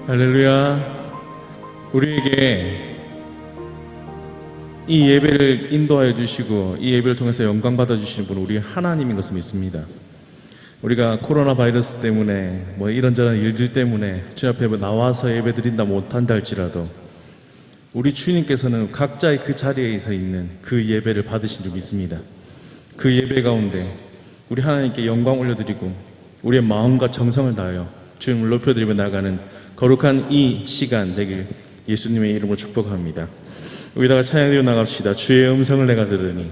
할렐루야. 우리에게 이 예배를 인도하여 주시고 이 예배를 통해서 영광 받아 주시는 분은 우리 하나님인 것을 믿습니다. 우리가 코로나 바이러스 때문에 이런저런 일들 때문에 주 앞에 나와서 예배 드린다 못한다 할지라도 우리 주님께서는 각자의 그 자리에서 있는 그 예배를 받으신 줄 믿습니다. 그 예배 가운데 우리 하나님께 영광 올려드리고 우리의 마음과 정성을 다하여 주님을 높여드리며 나가는 거룩한 이 시간 되길 예수님의 이름으로 축복합니다. 여기다가 찬양드리며 나갑시다. 주의 음성을 내가 들으니.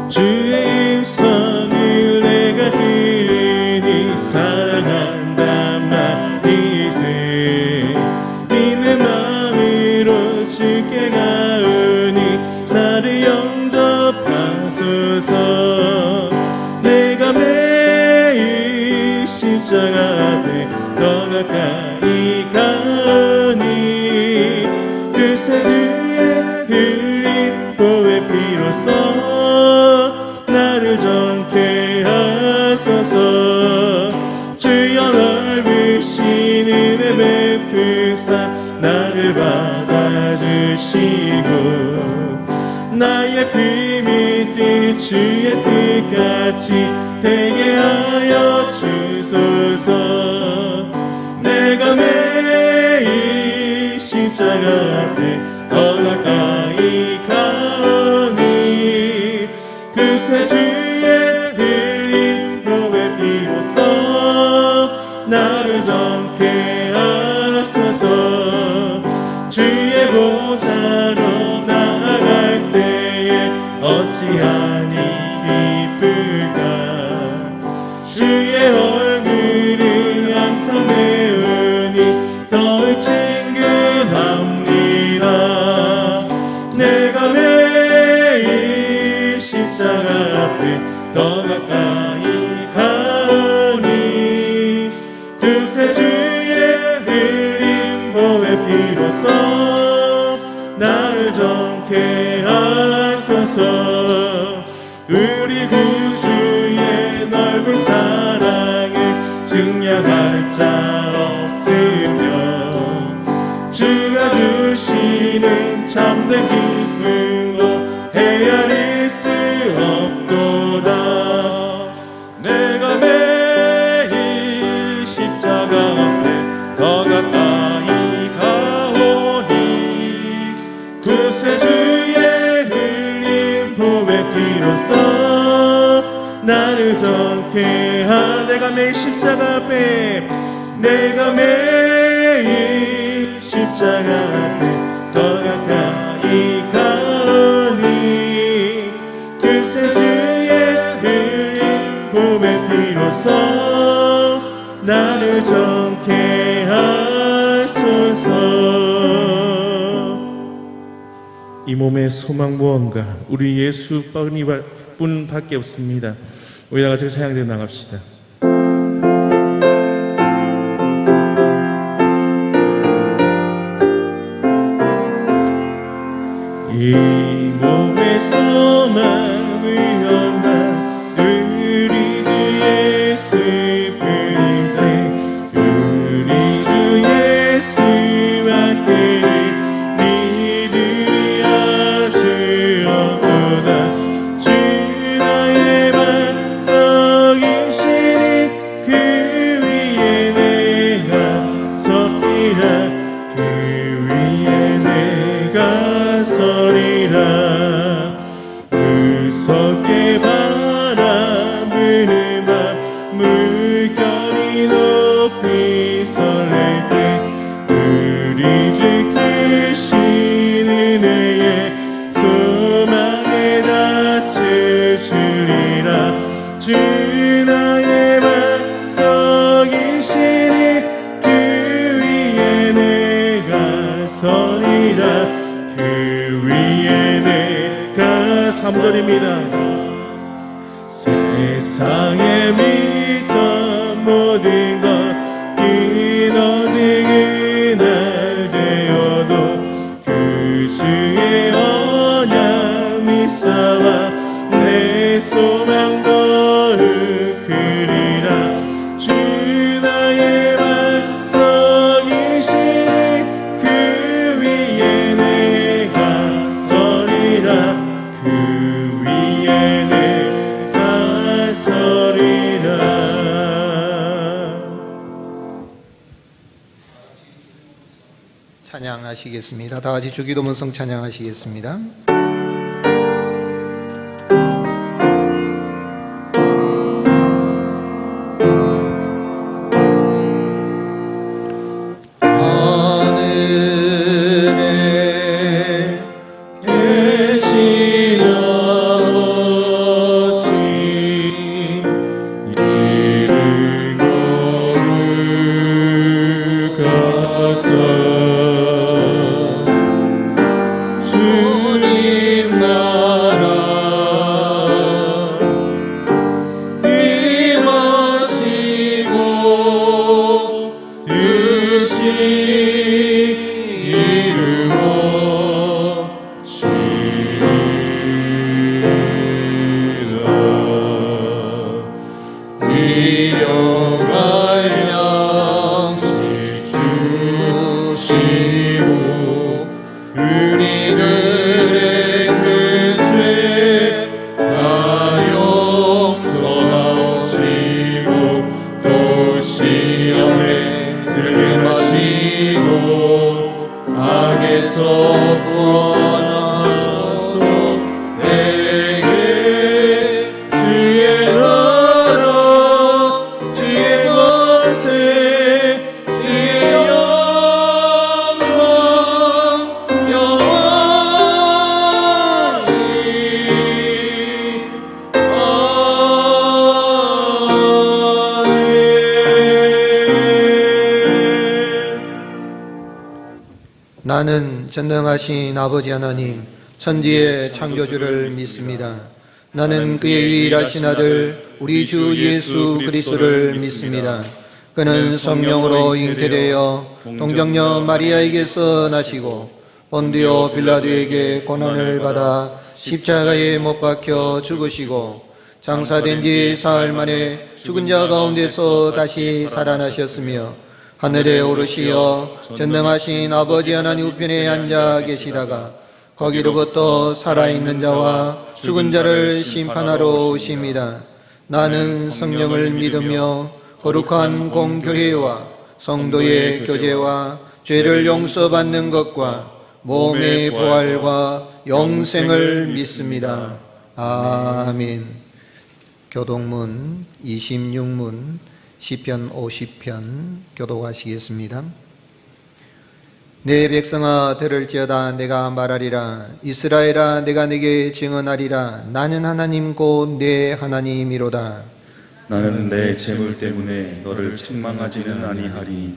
주의 음성을 내가 들으니 사랑한단 말이세. 믿는 마음으로 주께 가오니 나를 영접하소서. 내가 매일 십자가 앞에 더 가까이 가오니 그새 주의 흘린 보혈 피로써 나를 정케 하소서. 주여 넓으신 은혜 베푸사 나를 받아주시고 나의 품이 뜻 주의 뜻같이 되게 하여 주소서. 내가 매일 십자가 앞에 더 가까이 가오니 그새 주의 흘린 보혈 피로써 나를 정케 하소서. 주의 보좌로 나아갈 때에 어찌하니 기쁠까. 주의 얼굴을 항상 배우니 더욱 친근합니다. 내가 매일 십자가 앞에 더 가까이 가오니 그새 주의 흘린 보혈 피로써 나를 정케 하소서. 우리 구주의 넓은 사랑을 증량할 자 없으며 주가 주시는 참된 기쁨도 헤아릴 수 없도다. 내가 매일 십자가 앞에 더 가까이 가오니 그새 주의 흘린 보혈 피로써 나를 정케 하. 내가 매일 십자가 앞에 십자가 앞에 더 가까이 가오니 그새 주의 흘린 보혈 피로써 나를 정케 하소서. 이 몸의 소망 무언가 우리 예수뿐밖에 없습니다. 우리가 같이 찬양대로 나갑시다. 이 몸의 소망 무언가 우리 주 예수 뿐이세. 우리 주 예수밖에 믿음이 아주 없도다. 주 나의 반석이시니 그 위에 내가 서리라. 그 위에 내가 서리라. 무섭게 바라보는 밤 물결이 높이 설렐 때 우리 주 크신 은혜에 소망에 닫혀주리라. 주 나의 반석이시니 그 위에 내가 서리라. 그 위에 내가 3절입니다. 세상에 믿던 모든 것 끊어지는 날 되어도 그 주의 언약 믿사와 찬양하시겠습니다. 다 같이 주기도문성 찬양하시겠습니다. 나는 전능하신 아버지 하나님 천지의 창조주를 믿습니다. 나는 그의 유일하신 아들 우리 주 예수 그리스도를 믿습니다. 그는 성령으로 잉태되어 동정녀 마리아에게서 나시고 본디오 빌라도에게 고난을 받아 십자가에 못 박혀 죽으시고 장사된 지 사흘 만에 죽은 자 가운데서 다시 살아나셨으며 하늘에 오르시어 전능하신 아버지 하나님 우편에 앉아 계시다가 거기로부터 살아있는 자와 죽은 자를 심판하러 오십니다. 나는 성령을 믿으며 거룩한 공교회와 성도의 교제와 죄를 용서받는 것과 몸의 부활과 영생을 믿습니다. 아멘. 교동문 26문 시편 50편 교독하시겠습니다. 내 백성아 들을지어다. 내가 말하리라. 이스라엘아 내가 네게 증언하리라. 나는 하나님 곧 내 하나님이로다. 나는 내 재물 때문에 너를 책망하지는 아니하리니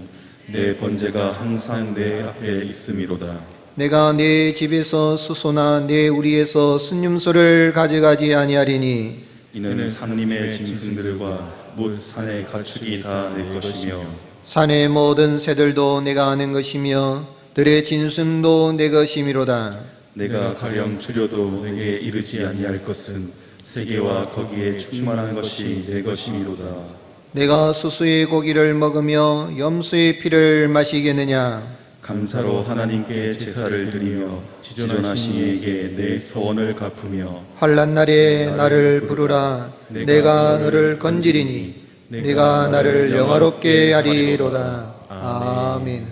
내 번제가 항상 내 앞에 있음이로다. 내가 내 집에서 수소나 내 우리에서 순념소를 가져가지 아니하리니 이는 산림의 짐승들과 못 산의 가축이 다 내 것이며 산의 모든 새들도 내가 아는 것이며 들의 진순도 내 것이미로다. 내가 가령 줄여도 내게 이르지 아니할 것은 세계와 거기에 충만한 것이 내 것이미로다. 내가 수수의 고기를 먹으며 염소의 피를 마시겠느냐. 감사로 하나님께 제사를 드리며 지존하신 이에게 내 서원을 갚으며 환난 날에 나를 부르라. 내가 너를 건지리니 내가 나를 영화롭게 하리로다. 아멘.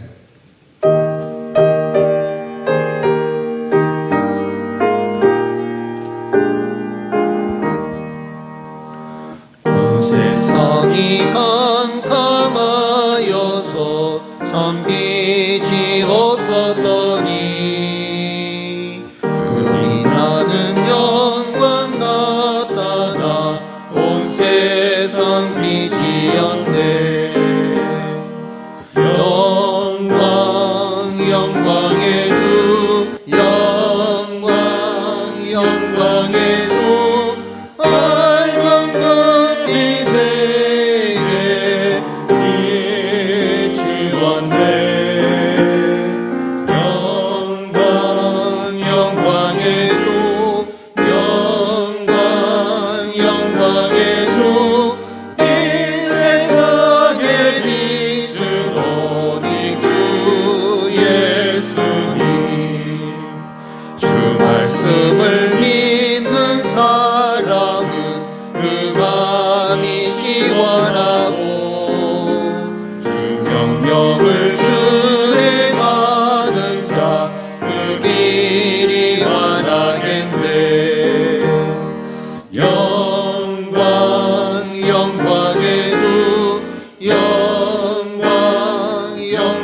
세상이 캄캄하여서 선빛이 없었더니 그리 나는 영광 나타나 온 세상 빛이었네. 영광 영광의 주 영광 영광의 주 예수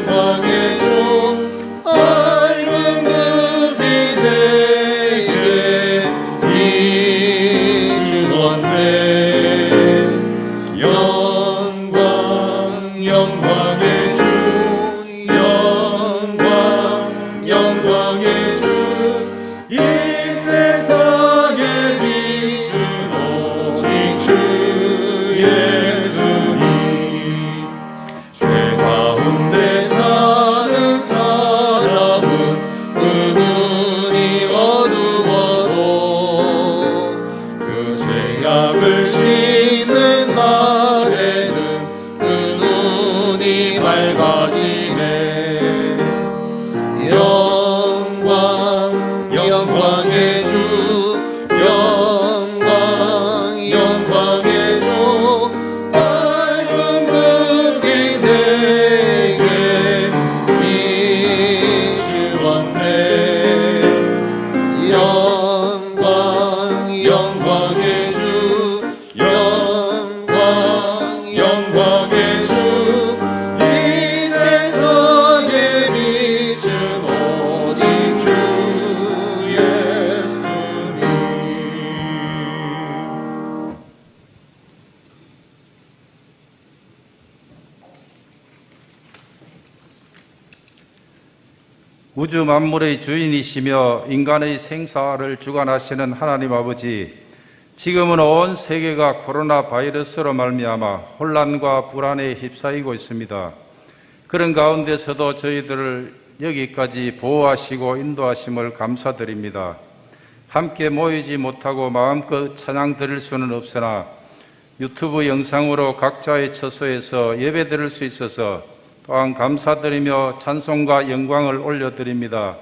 영광의 주 맑은 눈이 내게 비추었네. 영광의 주 영광의 주 이 세상에 비춘 오직 주 예수님. 죄 가운데 사는 사람은 그 눈이 어두워도 그 죄악을 씻는 날에는 그 눈이 밝아지네. 영광의 주 영광의 주 밝은 눈이 내게 비추었네. 영광의 주 영광의 주 이 세상에 비춘 오직 주 예수님. 우주 만물의 주인이시며 인간의 생사를 주관하시는 하나님 아버지, 지금은 온 세계가 코로나 바이러스로 말미암아 혼란과 불안에 휩싸이고 있습니다. 그런 가운데서도 저희들을 여기까지 보호하시고 인도하심을 감사드립니다. 함께 모이지 못하고 마음껏 찬양 드릴 수는 없으나 유튜브 영상으로 각자의 처소에서 예배 드릴 수 있어서 또한 감사드리며 찬송과 영광을 올려드립니다.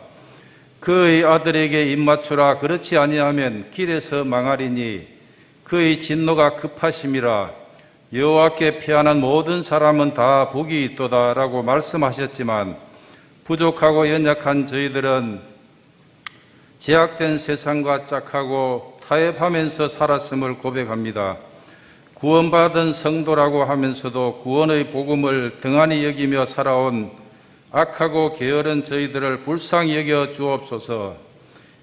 그의 아들에게 입맞추라, 그렇지 아니하면 길에서 망하리니 그의 진노가 급하심이라. 여호와께 피하는 모든 사람은 다 복이 있도다 라고 말씀하셨지만 부족하고 연약한 저희들은 제약된 세상과 짝하고 타협하면서 살았음을 고백합니다. 구원받은 성도라고 하면서도 구원의 복음을 등한히 여기며 살아온 악하고 게으른 저희들을 불쌍히 여겨 주옵소서.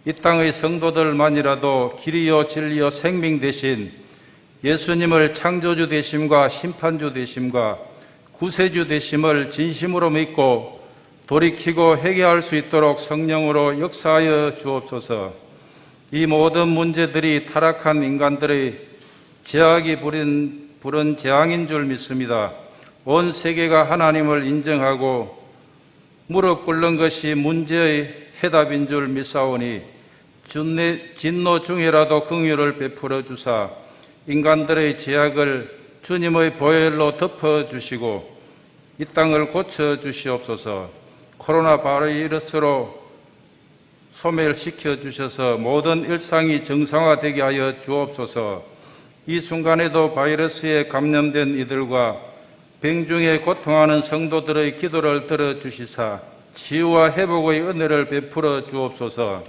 이 땅의 성도들만이라도 길이요 진리요 생명 되신 예수님을 창조주 되심과 심판주 되심과 구세주 되심을 진심으로 믿고 돌이키고 회개할 수 있도록 성령으로 역사하여 주옵소서. 이 모든 문제들이 타락한 인간들의 죄악이 부른 재앙인 줄 믿습니다. 온 세계가 하나님을 인정하고 무릎 꿇는 것이 문제의 해답인 줄 믿사오니 진노 중에라도 긍휼을 베풀어 주사 인간들의 죄악을 주님의 보혈로 덮어주시고 이 땅을 고쳐주시옵소서. 코로나 바이러스로 소멸시켜 주셔서 모든 일상이 정상화되게 하여 주옵소서. 이 순간에도 바이러스에 감염된 이들과 병중에 고통하는 성도들의 기도를 들어주시사 치유와 회복의 은혜를 베풀어 주옵소서.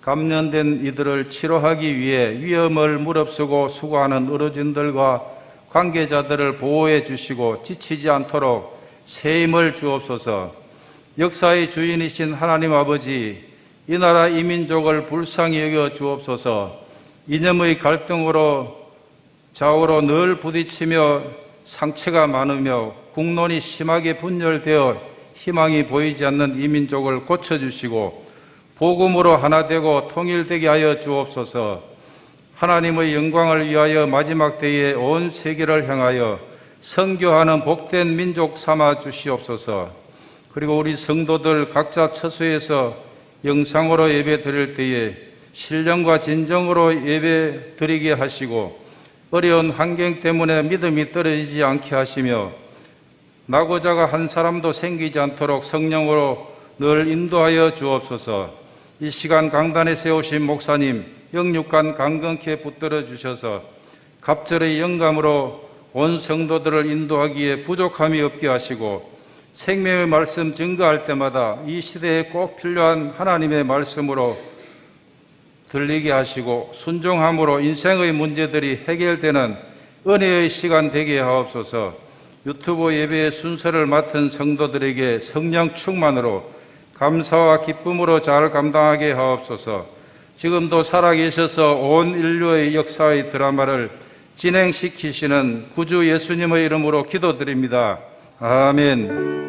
감염된 이들을 치료하기 위해 위험을 무릅쓰고 수고하는 의료진들과 관계자들을 보호해 주시고 지치지 않도록 새 힘을 주옵소서. 역사의 주인이신 하나님 아버지, 이 나라 이 민족을 불쌍히 여겨 주옵소서. 이념의 갈등으로 좌우로 늘 부딪히며 상처가 많으며 국론이 심하게 분열되어 희망이 보이지 않는 이 민족을 고쳐주시고 복음으로 하나 되고 통일되게 하여 주옵소서. 하나님의 영광을 위하여 마지막 때에 온 세계를 향하여 선교하는 복된 민족 삼아 주시옵소서. 그리고 우리 성도들 각자 처소에서 영상으로 예배 드릴 때에 신령과 진정으로 예배 드리게 하시고 어려운 환경 때문에 믿음이 떨어지지 않게 하시며 낙오자가 한 사람도 생기지 않도록 성령으로 늘 인도하여 주옵소서. 이 시간 강단에 세우신 목사님 영육간 강건케 붙들어 주셔서 갑절의 영감으로 온 성도들을 인도하기에 부족함이 없게 하시고 생명의 말씀 증거할 때마다 이 시대에 꼭 필요한 하나님의 말씀으로 들리게 하시고 순종함으로 인생의 문제들이 해결되는 은혜의 시간 되게 하옵소서. 유튜브 예배의 순서를 맡은 성도들에게 성령 충만으로 감사와 기쁨으로 잘 감당하게 하옵소서. 지금도 살아계셔서 온 인류의 역사의 드라마를 진행시키시는 구주 예수님의 이름으로 기도드립니다. 아멘.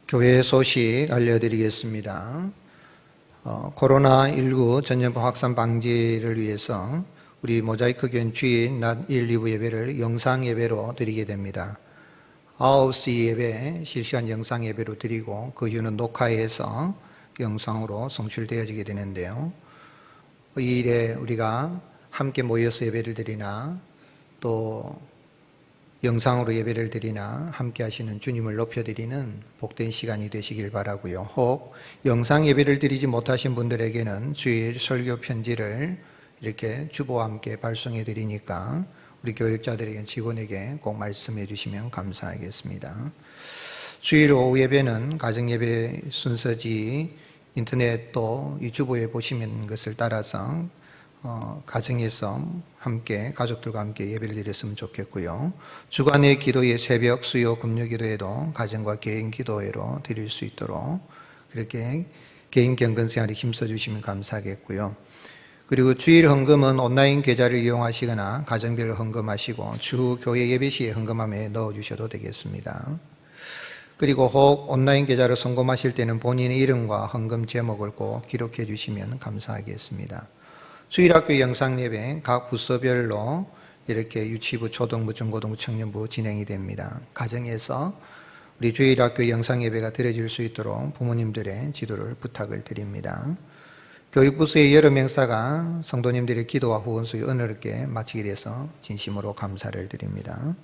교회 소식 알려드리겠습니다. 코로나19 전염병 확산 방지를 위해서 우리 모자이크 교회 주일 낮 1, 2부 예배를 영상 예배로 드리게 됩니다. 9시 예배 실시간 영상 예배로 드리고 그 이후는 녹화해서 영상으로 송출되어지게 되는데요. 이 일에 우리가 함께 모여서 예배를 드리나 또 영상으로 예배를 드리나 함께 하시는 주님을 높여드리는 복된 시간이 되시길 바라고요. 혹 영상 예배를 드리지 못하신 분들에게는 주일 설교 편지를 이렇게 주보와 함께 발송해 드리니까 우리 교육자들에게 직원에게 꼭 말씀해 주시면 감사하겠습니다. 주일 오후 예배는 가정 예배 순서지 인터넷 또 유튜브에 보시는 것을 따라서 가정에서 함께 가족들과 함께 예배를 드렸으면 좋겠고요. 주간의 기도의 새벽 수요 금요 기도에도 가정과 개인 기도회로 드릴 수 있도록 그렇게 개인 경건 생활에 힘써 주시면 감사하겠고요. 그리고 주일 헌금은 온라인 계좌를 이용하시거나 가정별로 헌금하시고 주 교회 예배 시에 헌금함에 넣어 주셔도 되겠습니다. 그리고 혹 온라인 계좌로 송금하실 때는 본인의 이름과 헌금 제목을 꼭 기록해 주시면 감사하겠습니다. 주일학교 영상예배 각 부서별로 이렇게 유치부, 초등부, 중고등부, 청년부 진행이 됩니다. 가정에서 우리 주일학교 영상예배가 드려질 수 있도록 부모님들의 지도를 부탁을 드립니다. 교육부서의 여러 명사가 성도님들의 기도와 후원수에 은혜롭게 마치게 돼서 진심으로 감사를 드립니다.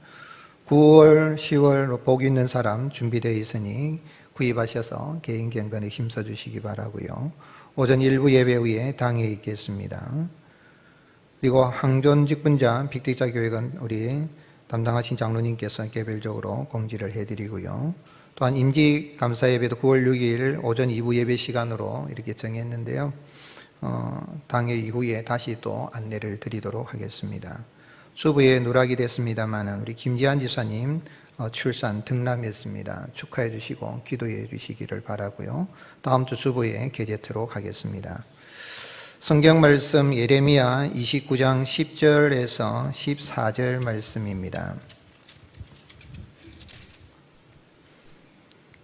9월, 10월 복 있는 사람 준비되어 있으니 구입하셔서 개인 경건에 힘써 주시기 바라고요. 오전 일부 예배 후에 당회에 있겠습니다. 그리고 항존 직분자 빅데이터 교육은 우리 담당하신 장로님께서 개별적으로 공지를 해드리고요. 또한 임직 감사 예배도 9월 6일 오전 2부 예배 시간으로 이렇게 정했는데요. 당회 이후에 다시 또 안내를 드리도록 하겠습니다. 주부에 누락이 됐습니다만 우리 김지한 지사님 출산 등남했습니다. 축하해 주시고 기도해 주시기를 바라고요. 다음 주 주부에 게재토록 하겠습니다. 성경 말씀 예레미야 29장 10절에서 14절 말씀입니다.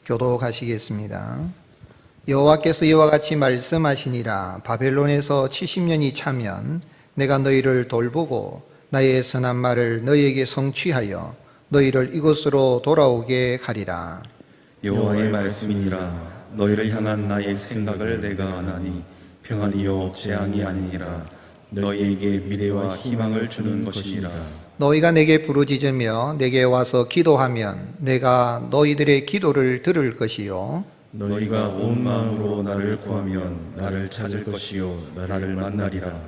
교독하시겠습니다. 여호와께서 이와 같이 말씀하시니라. 바벨론에서 70년이 차면 내가 너희를 돌보고 나의 선한 말을 너희에게 성취하여 너희를 이곳으로 돌아오게 하리라. 여호와의 말씀이니라. 너희를 향한 나의 생각을 내가 아나니 평안이요 재앙이 아니니라. 너희에게 미래와 희망을 주는 것이니라. 너희가 내게 부르짖으며 내게 와서 기도하면 내가 너희들의 기도를 들을 것이요 너희가 온 마음으로 나를 구하면 나를 찾을 것이요 나를 만나리라.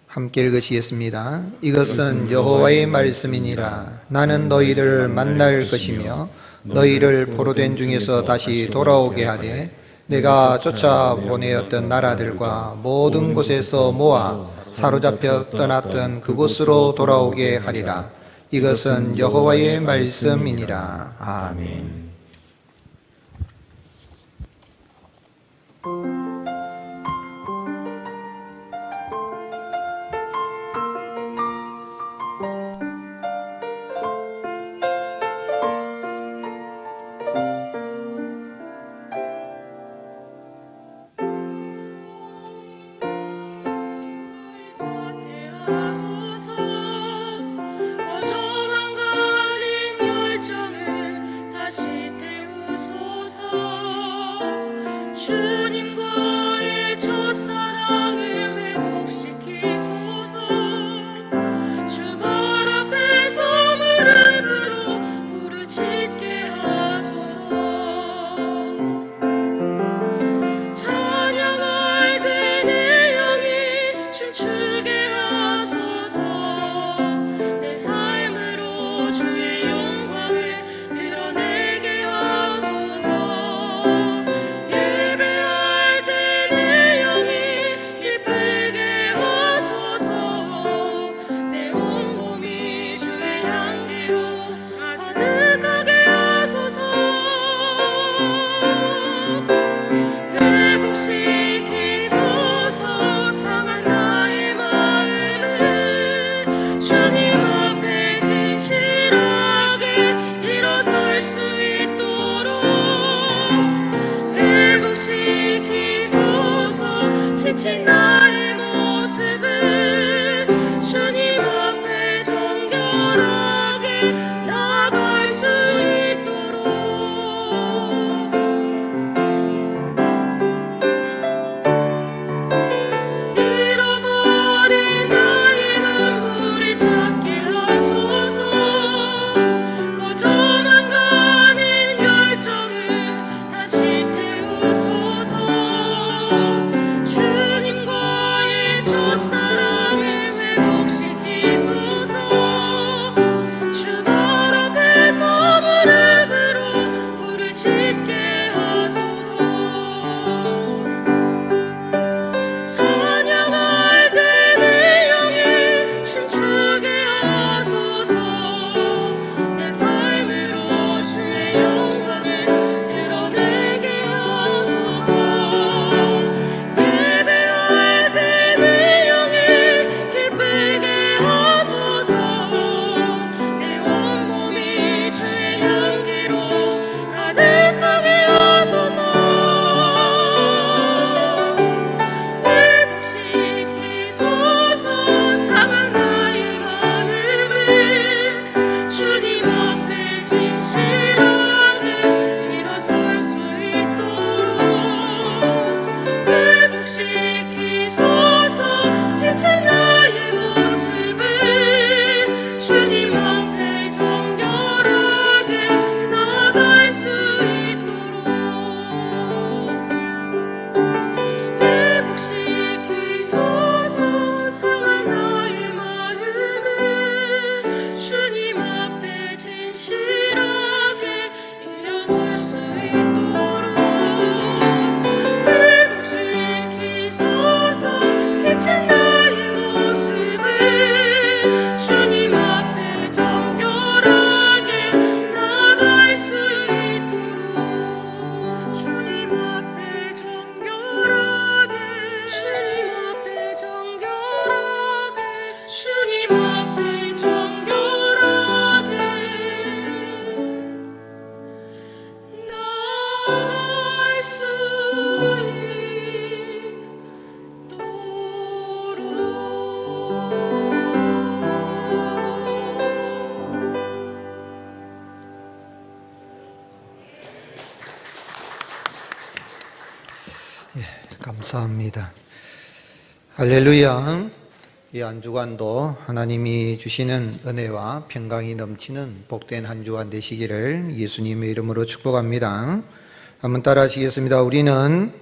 함께 읽으시겠습니다. 이것은 여호와의 말씀이니라. 나는 너희를 만날 것이며 너희를 포로된 중에서 다시 돌아오게 하되 내가 쫓아보내었던 나라들과 모든 곳에서 모아 사로잡혀 떠났던 그곳으로 돌아오게 하리라. 이것은 여호와의 말씀이니라. 아멘. 거저만 가는 열정을 다시 지친 나의 모습을 주님 앞에 정결하게 나아갈 수 있도록 잃어버린 나의 눈물을 찾게 하소서. 꺼져만 가는 열정을 다시 태우소서. 주님과의 첫사랑을 회복시키소서. 주발 앞에서 무릎으로 불을 짓게 하소서. 찬양할 때 내 영이 춤추게 하소서. 내 삶으로 주의 영광을 드러내게 하소서. 예배할 때 내 영이 기쁘게 하소서. 내 온몸이 주의 향기로 가득하게 하소서. 회복시키소서. 상한 나의 마음을 주님 앞에 진실하게 일어설 수 있도록 회복시키소서. 지친 나의 모습을 주님 앞에 정결하게 나아갈 수 있도록 회복시키소서. 상한 나의 마음을 주님 앞에 진실하게 일어설 수 있도록 회복시키소서. 지친 나의 모습을 주님 앞에 정결하게 나아갈 수 있도록 주님 앞에 정결하게 주님 앞에 정결하게 주님 앞에 정결하게 나아갈 수 감사합니다. 할렐루야. 이 한 주간도 하나님이 주시는 은혜와 평강이 넘치는 복된 한 주간 되시기를 예수님의 이름으로 축복합니다. 한번 따라 하시겠습니다. 우리는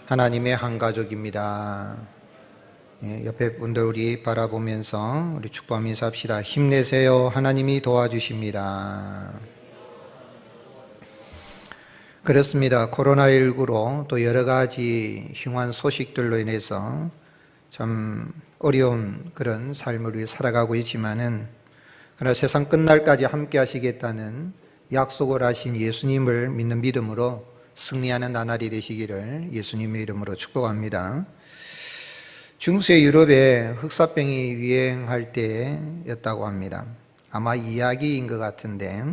하나님의 한 가족입니다. 옆에 분들 우리 바라보면서 우리 축복하며 인사합시다. 힘내세요. 하나님이 도와주십니다. 그렇습니다. 코로나19로 또 여러 가지 흉한 소식들로 인해서 참 어려운 그런 삶을 위해 살아가고 있지만은 그러나 세상 끝날까지 함께 하시겠다는 약속을 하신 예수님을 믿는 믿음으로 승리하는 나날이 되시기를 예수님의 이름으로 축복합니다. 중세 유럽에 흑사병이 유행할 때였다고 합니다. 아마 이야기인 것 같은데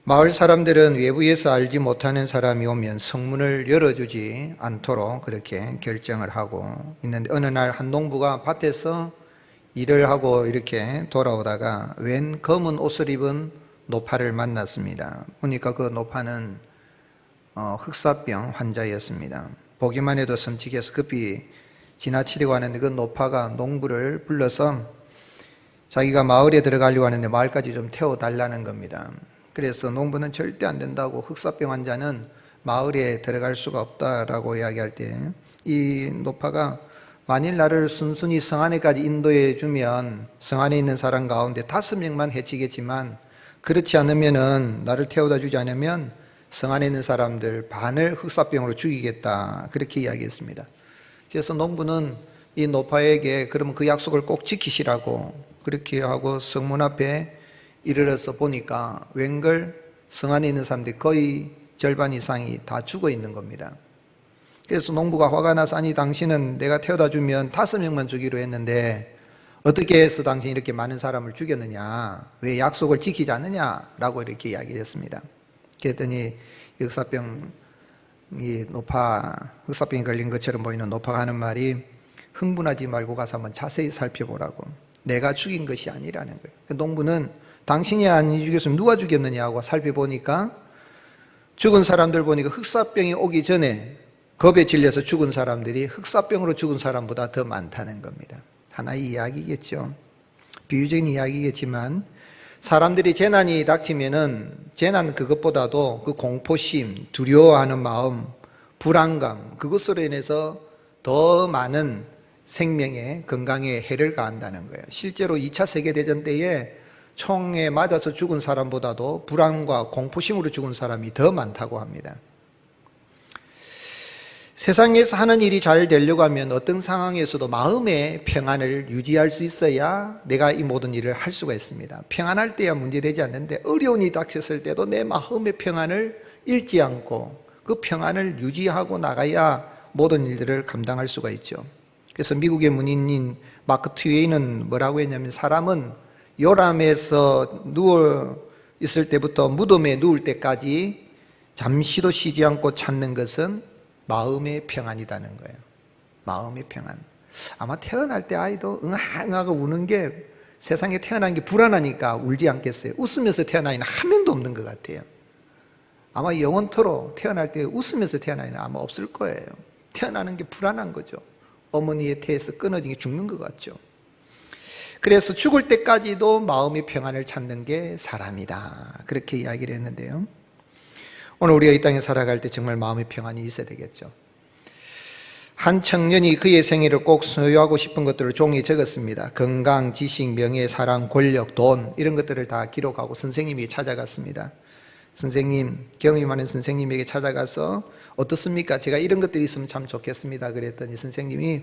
마을 사람들은 외부에서 알지 못하는 사람이 오면 성문을 열어주지 않도록 그렇게 결정을 하고 있는데 어느 날 한 농부가 밭에서 일을 하고 이렇게 돌아오다가 웬 검은 옷을 입은 노파를 만났습니다. 보니까 그 노파는 흑사병 환자였습니다. 보기만 해도 섬찟해서 급히 지나치려고 하는데 그 노파가 농부를 불러서 자기가 마을에 들어가려고 하는데 마을까지 좀 태워달라는 겁니다. 그래서 농부는 절대 안 된다고, 흑사병 환자는 마을에 들어갈 수가 없다라고 이야기할 때 이 노파가 만일 나를 순순히 성 안에까지 인도해 주면 성 안에 있는 사람 가운데 5명만 해치겠지만 그렇지 않으면은 나를 태워다 주지 않으면 성 안에 있는 사람들 반을 흑사병으로 죽이겠다, 그렇게 이야기했습니다. 그래서 농부는 이 노파에게 그러면 그 약속을 꼭 지키시라고 그렇게 하고 성문 앞에 이르러서 보니까 웬걸 성 안에 있는 사람들이 거의 절반 이상이 다 죽어 있는 겁니다. 그래서 농부가 화가 나서 아니 당신은 내가 태워다 주면 5명만 주기로 했는데 어떻게 해서 당신이 이렇게 많은 사람을 죽였느냐, 왜 약속을 지키지 않느냐라고 이렇게 이야기했습니다. 그랬더니 흑사병 이 노파, 흑사병이 걸린 것처럼 보이는 노파가 하는 말이 흥분하지 말고 가서 한번 자세히 살펴보라고. 내가 죽인 것이 아니라는 거예요. 농부는 당신이 안 죽였으면 누가 죽였느냐고 살펴보니까 죽은 사람들 보니까 흑사병이 오기 전에 겁에 질려서 죽은 사람들이 흑사병으로 죽은 사람보다 더 많다는 겁니다. 하나의 이야기겠죠. 비유적인 이야기겠지만 사람들이 재난이 닥치면은 재난 그것보다도 그 공포심, 두려워하는 마음, 불안감 그것으로 인해서 더 많은 생명에 건강에 해를 가한다는 거예요. 실제로 2차 세계대전 때에 총에 맞아서 죽은 사람보다도 불안과 공포심으로 죽은 사람이 더 많다고 합니다. 세상에서 하는 일이 잘 되려고 하면 어떤 상황에서도 마음의 평안을 유지할 수 있어야 내가 이 모든 일을 할 수가 있습니다. 평안할 때야 문제되지 않는데 어려운 일이 닥쳤을 때도 내 마음의 평안을 잃지 않고 그 평안을 유지하고 나가야 모든 일들을 감당할 수가 있죠. 그래서 미국의 문인인 마크 트웨이는 뭐라고 했냐면 사람은 요람에서 누워 있을 때부터 무덤에 누울 때까지 잠시도 쉬지 않고 찾는 것은 마음의 평안이라는 거예요. 마음의 평안. 아마 태어날 때 아이도 응아응아가 우는 게 세상에 태어난 게 불안하니까 울지 않겠어요. 웃으면서 태어난 아이는 한 명도 없는 것 같아요. 아마 영원토록 태어날 때 웃으면서 태어난 아이는 아마 없을 거예요. 태어나는 게 불안한 거죠. 어머니의 태에서 끊어진 게 죽는 것 같죠. 그래서 죽을 때까지도 마음의 평안을 찾는 게 사람이다. 그렇게 이야기를 했는데요. 오늘 우리가 이 땅에 살아갈 때 정말 마음의 평안이 있어야 되겠죠. 한 청년이 그의 생애를 꼭 소유하고 싶은 것들을 종이에 적었습니다. 건강, 지식, 명예, 사랑, 권력, 돈 이런 것들을 다 기록하고 선생님이 찾아갔습니다. 선생님, 경험이 많은 선생님에게 찾아가서 어떻습니까? 제가 이런 것들이 있으면 참 좋겠습니다. 그랬더니 선생님이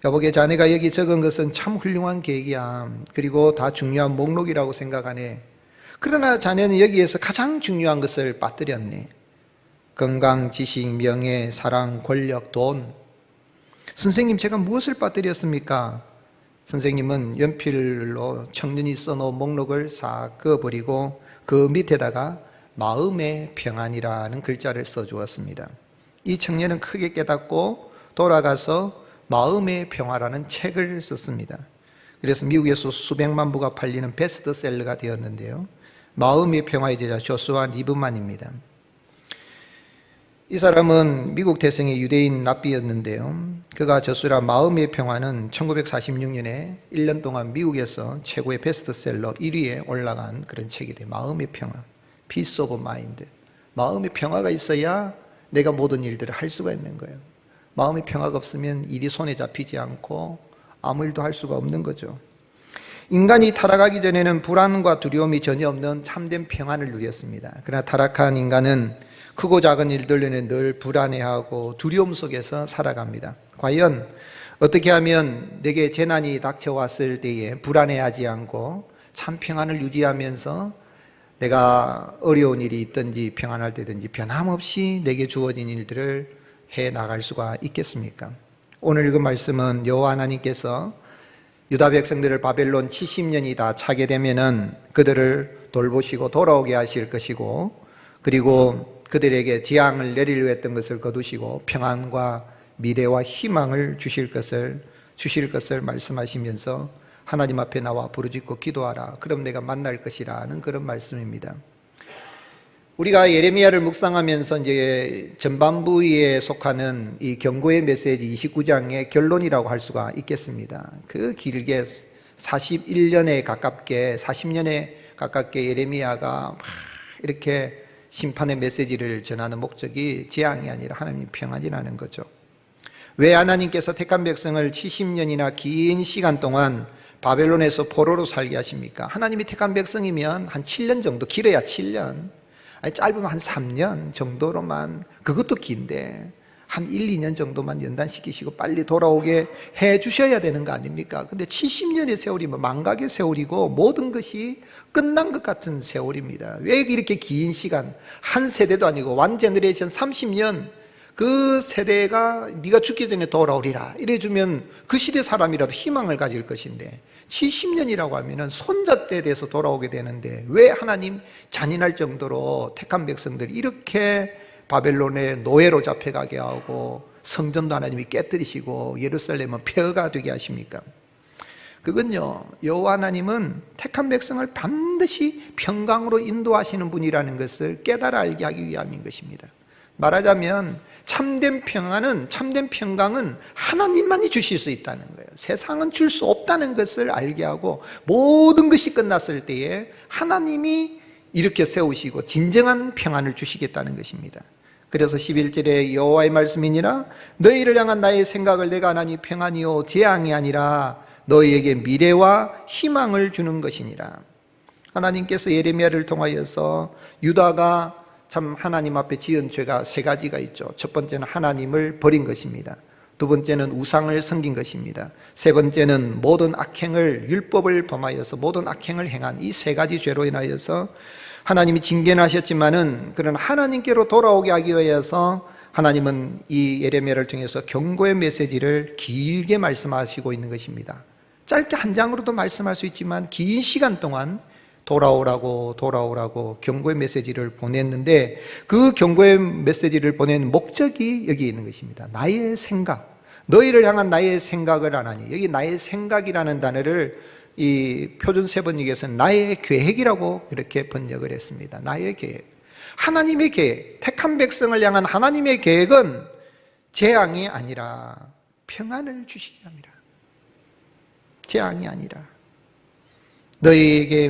여보게 자네가 여기 적은 것은 참 훌륭한 계획이야. 그리고 다 중요한 목록이라고 생각하네. 그러나 자네는 여기에서 가장 중요한 것을 빠뜨렸네. 건강, 지식, 명예, 사랑, 권력, 돈. 선생님 제가 무엇을 빠뜨렸습니까? 선생님은 연필로 청년이 써놓은 목록을 싹 그어버리고 그 밑에다가 마음의 평안이라는 글자를 써주었습니다. 이 청년은 크게 깨닫고 돌아가서 마음의 평화라는 책을 썼습니다. 그래서 미국에서 수백만 부가 팔리는 베스트셀러가 되었는데요. 마음의 평화의 제자 조슈아 리브만입니다. 이 사람은 미국 대생의 유대인 랍비였는데요. 그가 저술한 마음의 평화는 1946년에 1년 동안 미국에서 최고의 베스트셀러 1위에 올라간 그런 책이 돼요. 마음의 평화, Peace of Mind. 마음의 평화가 있어야 내가 모든 일들을 할 수가 있는 거예요. 마음의 평화가 없으면 일이 손에 잡히지 않고 아무 일도 할 수가 없는 거죠. 인간이 타락하기 전에는 불안과 두려움이 전혀 없는 참된 평안을 누렸습니다. 그러나 타락한 인간은 크고 작은 일들로는 늘 불안해하고 두려움 속에서 살아갑니다. 과연 어떻게 하면 내게 재난이 닥쳐왔을 때에 불안해하지 않고 참 평안을 유지하면서 내가 어려운 일이 있든지 평안할 때든지 변함없이 내게 주어진 일들을 해 나갈 수가 있겠습니까? 오늘 읽은 말씀은 여호와 하나님께서 유다 백성들을 바벨론 70년이 다 차게 되면은 그들을 돌보시고 돌아오게 하실 것이고, 그리고 그들에게 재앙을 내리려 했던 것을 거두시고 평안과 미래와 희망을 주실 것을 말씀하시면서 하나님 앞에 나와 부르짖고 기도하라. 그럼 내가 만날 것이라는 그런 말씀입니다. 우리가 예레미야를 묵상하면서 이제 전반부에 속하는 이 경고의 메시지 29장의 결론이라고 할 수가 있겠습니다. 그 길게 40년에 가깝게 예레미야가 이렇게 심판의 메시지를 전하는 목적이 재앙이 아니라 하나님의 평안이라는 거죠. 왜 하나님께서 택한 백성을 70년이나 긴 시간 동안 바벨론에서 포로로 살게 하십니까? 하나님이 택한 백성이면 한 7년 정도, 길어야 7년, 아니 짧으면 한 3년 정도로만, 그것도 긴데 한 1, 2년 정도만 연단시키시고 빨리 돌아오게 해 주셔야 되는 거 아닙니까? 근데 70년의 세월이면 망각의 세월이고 모든 것이 끝난 것 같은 세월입니다. 왜 이렇게 긴 시간, 한 세대도 아니고 완 제너레이션 30년, 그 세대가 네가 죽기 전에 돌아오리라 이래주면 그 시대 사람이라도 희망을 가질 것인데 70년이라고 하면은 손자 때 돼서 돌아오게 되는데 왜 하나님 잔인할 정도로 택한 백성들이 이렇게 바벨론의 노예로 잡혀가게 하고 성전도 하나님이 깨뜨리시고 예루살렘은 폐허가 되게 하십니까? 그건요, 여호와 하나님은 택한 백성을 반드시 평강으로 인도하시는 분이라는 것을 깨달아 알게 하기 위함인 것입니다. 말하자면 참된 평강은 하나님만이 주실 수 있다는 거예요. 세상은 줄 수 없다는 것을 알게 하고, 모든 것이 끝났을 때에 하나님이 이렇게 세우시고 진정한 평안을 주시겠다는 것입니다. 그래서 11절에 여호와의 말씀이니라 너희를 향한 나의 생각을 내가 하나니 평안이요 재앙이 아니라 너희에게 미래와 희망을 주는 것이니라. 하나님께서 예레미야를 통하여서 유다가 참 하나님 앞에 지은 죄가 세 가지가 있죠. 첫 번째는 하나님을 버린 것입니다. 두 번째는 우상을 섬긴 것입니다. 세 번째는 모든 악행을, 율법을 범하여서 모든 악행을 행한 이 세 가지 죄로 인하여서 하나님이 징계하셨지만은 그런 하나님께로 돌아오게 하기 위해서 하나님은 이 예레미야를 통해서 경고의 메시지를 길게 말씀하시고 있는 것입니다. 짧게 한 장으로도 말씀할 수 있지만 긴 시간 동안 돌아오라고 경고의 메시지를 보냈는데, 그 경고의 메시지를 보낸 목적이 여기 있는 것입니다. 나의 생각, 너희를 향한 나의 생각을 안 하니, 여기 나의 생각이라는 단어를 이 표준 세번역에서는 나의 계획이라고 이렇게 번역을 했습니다. 나의 계획, 하나님의 계획, 택한 백성을 향한 하나님의 계획은 재앙이 아니라 평안을 주시게 합니다. 재앙이 아니라 너희에게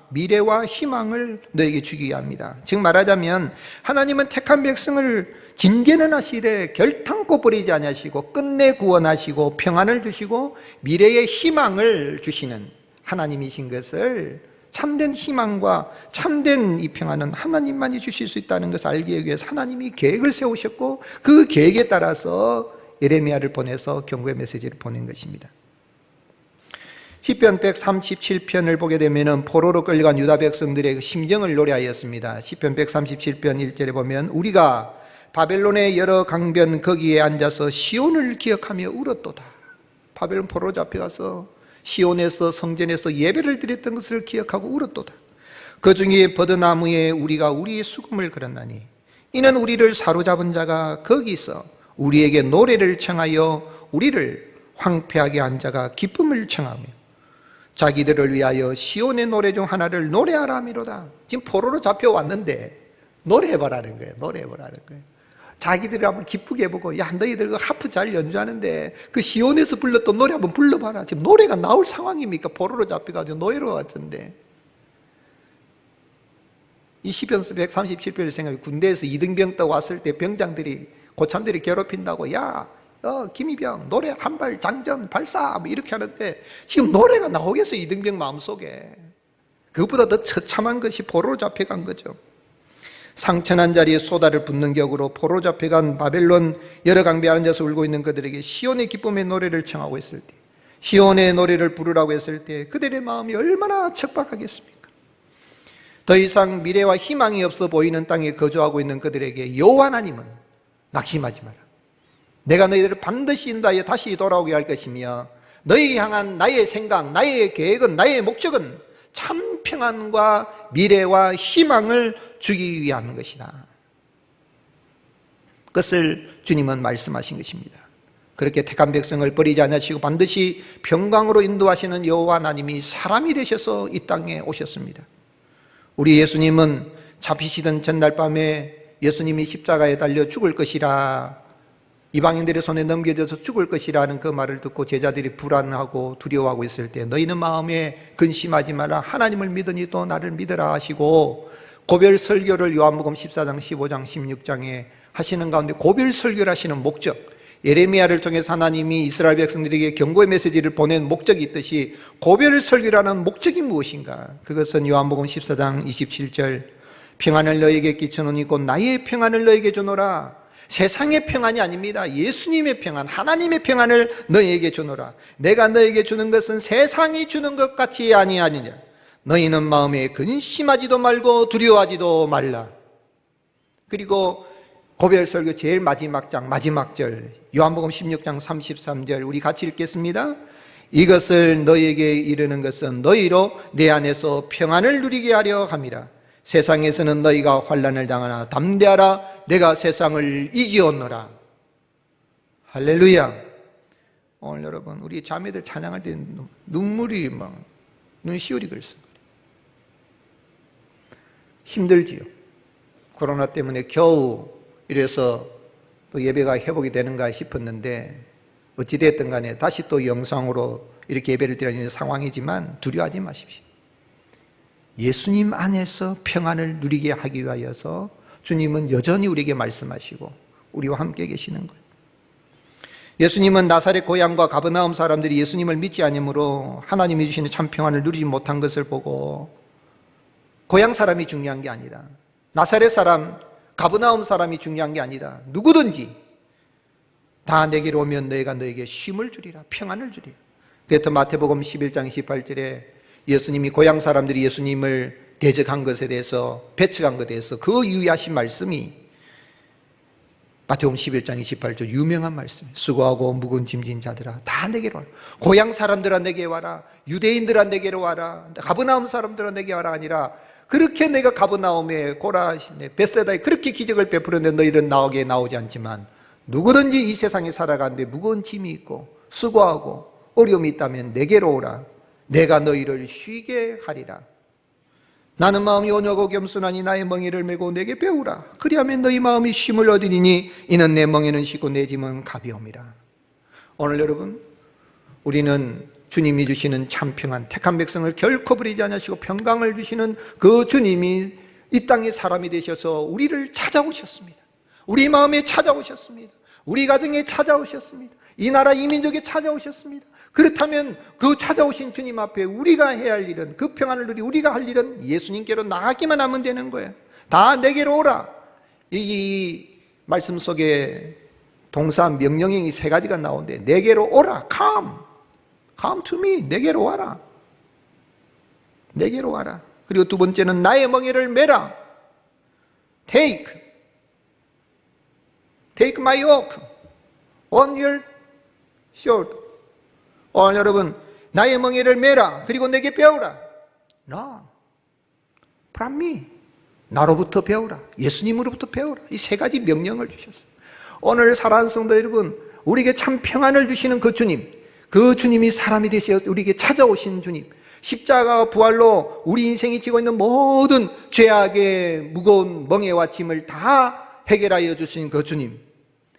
미래와 희망을 너희에게 주기 합니다. 즉 말하자면 하나님은 택한 백성을 징계는 하시되 결탄코 버리지 아니하시고 끝내 구원하시고 평안을 주시고 미래의 희망을 주시는 하나님이신 것을, 참된 희망과 참된 이 평안은 하나님만이 주실 수 있다는 것을 알기 위해서 하나님이 계획을 세우셨고, 그 계획에 따라서 예레미야를 보내서 경고의 메시지를 보낸 것입니다. 시편 137편을 보게 되면 포로로 끌려간 유다 백성들의 심정을 노래하였습니다. 시편 137편 1절에 보면 우리가 바벨론의 여러 강변 거기에 앉아서 시온을 기억하며 울었도다. 바벨론 포로로 잡혀가서 시온에서 성전에서 예배를 드렸던 것을 기억하고 울었도다. 그 중에 버드나무에 우리가 우리의 수금을 걸었나니 이는 우리를 사로잡은 자가 거기서 우리에게 노래를 청하여 우리를 황폐하게 한 자가 기쁨을 청하며 자기들을 위하여 시온의 노래 중 하나를 노래하라 하미로다. 지금 포로로 잡혀왔는데 노래해보라는 거예요. 노래해보라는 거예요. 자기들을 한번 기쁘게 해보고, 야 너희들 그 하프 잘 연주하는데 그 시온에서 불렀던 노래 한번 불러봐라. 지금 노래가 나올 상황입니까? 포로로 잡혀가지고 노예로 왔던데. 이 시편 137편을 생각해, 군대에서 이등병 떠 왔을 때 병장들이 고참들이 괴롭힌다고, 야 김이병 노래 한 발 장전 발사 뭐 이렇게 하는데 지금 노래가 나오겠어? 이등병 마음속에. 그것보다 더 처참한 것이 포로로 잡혀간 거죠. 상처난 자리에 소다를 붓는 격으로 포로로 잡혀간 바벨론 여러 강변에 앉아서 울고 있는 그들에게 시온의 기쁨의 노래를 청하고 있을 때, 시온의 노래를 부르라고 했을 때 그들의 마음이 얼마나 척박하겠습니까? 더 이상 미래와 희망이 없어 보이는 땅에 거주하고 있는 그들에게 여호와 하나님은 낙심하지 마라. 내가 너희들을 반드시 인도하여 다시 돌아오게 할 것이며 너희 향한 나의 생각, 나의 계획은, 나의 목적은 참 평안과 미래와 희망을 주기 위한 것이다. 그것을 주님은 말씀하신 것입니다. 그렇게 택한 백성을 버리지 않으시고 반드시 평강으로 인도하시는 여호와 하나님이 사람이 되셔서 이 땅에 오셨습니다. 우리 예수님은 잡히시던 전날 밤에 예수님이 십자가에 달려 죽을 것이라, 이방인들의 손에 넘겨져서 죽을 것이라는 그 말을 듣고 제자들이 불안하고 두려워하고 있을 때 너희는 마음에 근심하지 마라. 하나님을 믿으니 또 나를 믿으라 하시고 고별 설교를 요한복음 14장, 15장, 16장에 하시는 가운데 고별 설교를 하시는 목적, 예레미야를 통해서 하나님이 이스라엘 백성들에게 경고의 메시지를 보낸 목적이 있듯이 고별 설교라는 목적이 무엇인가? 그것은 요한복음 14장 27절 평안을 너에게 끼쳐놓으니 곧 나의 평안을 너에게 주노라. 세상의 평안이 아닙니다. 예수님의 평안, 하나님의 평안을 너희에게 주노라. 내가 너희에게 주는 것은 세상이 주는 것 같이 아니하느냐. 너희는 마음에 근심하지도 말고 두려워하지도 말라. 그리고 고별설교 제일 마지막 장, 마지막 절, 요한복음 16장 33절 우리 같이 읽겠습니다. 이것을 너희에게 이르는 것은 너희로 내 안에서 평안을 누리게 하려 함이라. 세상에서는 너희가 환난을 당하나 담대하라 내가 세상을 이기었노라. 할렐루야. 오늘 여러분 우리 자매들 찬양할 때 눈물이 막 눈시울이 글썽거려. 힘들지요. 코로나 때문에 겨우 이래서 또 예배가 회복이 되는가 싶었는데 어찌됐든 간에 다시 또 영상으로 이렇게 예배를 드리는 상황이지만 두려워하지 마십시오. 예수님 안에서 평안을 누리게 하기 위하여서 주님은 여전히 우리에게 말씀하시고 우리와 함께 계시는 거예요. 예수님은 나사렛 고향과 가버나움 사람들이 예수님을 믿지 않으므로 하나님이 주시는 참 평안을 누리지 못한 것을 보고 고향 사람이 중요한 게 아니다. 나사렛 사람, 가버나움 사람이 중요한 게 아니다. 누구든지 다 내게로 오면 너희가 너에게 쉼을 주리라, 평안을 주리라. 그래서 마태복음 11장 18절에 예수님이 고향 사람들이 예수님을 대적한 것에 대해서, 배척한 것에 대해서 그 유의하신 말씀이 마태복음 11장 28절 유명한 말씀이에요. 수고하고 무거운 짐진 자들아 다 내게로 와라. 고향 사람들아 내게 와라. 유대인들아 내게로 와라. 가버나움 사람들아 내게 와라 아니라 그렇게 내가 가버나움에 고라시네 베세다에 그렇게 기적을 베풀었는데 너희는 나오게 나오지 않지만 누구든지 이 세상에 살아가는데 무거운 짐이 있고 수고하고 어려움이 있다면 내게로 오라. 내가 너희를 쉬게 하리라. 나는 마음이 온유하고 겸손하니 나의 멍에를 메고 내게 배우라. 그리하면 너희 마음이 쉼을 얻으리니 이는 내 멍에는 쉽고 내 짐은 가벼움이라. 오늘 여러분 우리는 주님이 주시는 참 평안, 택한 백성을 결코 버리지 않으시고 평강을 주시는 그 주님이 이 땅에 사람이 되셔서 우리를 찾아오셨습니다. 우리 마음에 찾아오셨습니다. 우리 가정에 찾아오셨습니다. 이 나라 이 민족에 찾아오셨습니다. 그렇다면 그 찾아오신 주님 앞에 우리가 해야 할 일은, 그 평안을 누리 우리가 할 일은 예수님께로 나가기만 하면 되는 거예요. 다 내게로 오라. 이 말씀 속에 동사 명령형이 세 가지가 나오는데 내게로 오라. Come to me. 내게로 와라. 내게로 와라. 그리고 두 번째는 나의 멍에를 메라. Take my yoke on your shoulder. 오늘 여러분 나의 멍에를 메라. 그리고 내게 배우라. No. From me. 나로부터 배우라. 예수님으로부터 배우라. 이 세 가지 명령을 주셨어요. 오늘 사랑하는 성도 여러분, 우리에게 참 평안을 주시는 그 주님, 그 주님이 사람이 되셔 우리에게 찾아오신 주님, 십자가 부활로 우리 인생이 지고 있는 모든 죄악의 무거운 멍에와 짐을 다 해결하여 주신 그 주님,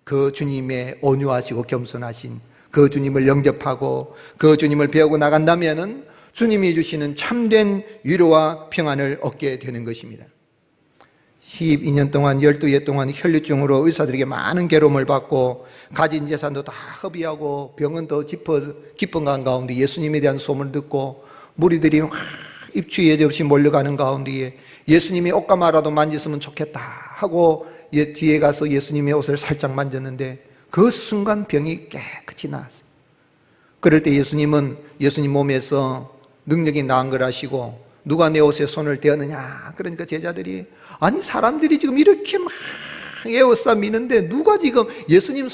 그 주님의 온유하시고 겸손하신 그 주님을 영접하고 그 주님을 배우고 나간다면 주님이 주시는 참된 위로와 평안을 얻게 되는 것입니다. 12년 동안 12해 동안 혈류증으로 의사들에게 많은 괴로움을 받고 가진 재산도 다 허비하고 병은 더 깊은 가운데 예수님에 대한 소문을 듣고 무리들이 확 입추 예제 없이 몰려가는 가운데에 예수님이 옷가마라도 만졌으면 좋겠다 하고 뒤에 가서 예수님의 옷을 살짝 만졌는데 그 순간 병이 깨끗이 나았어요. 그럴 때 예수님은 예수님 몸에서 능력이 나은 걸 아시고 누가 내 옷에 손을 대었느냐. 그러니까 제자들이 아니 사람들이 지금 이렇게 막 에워싸 미는데 누가 지금 예수님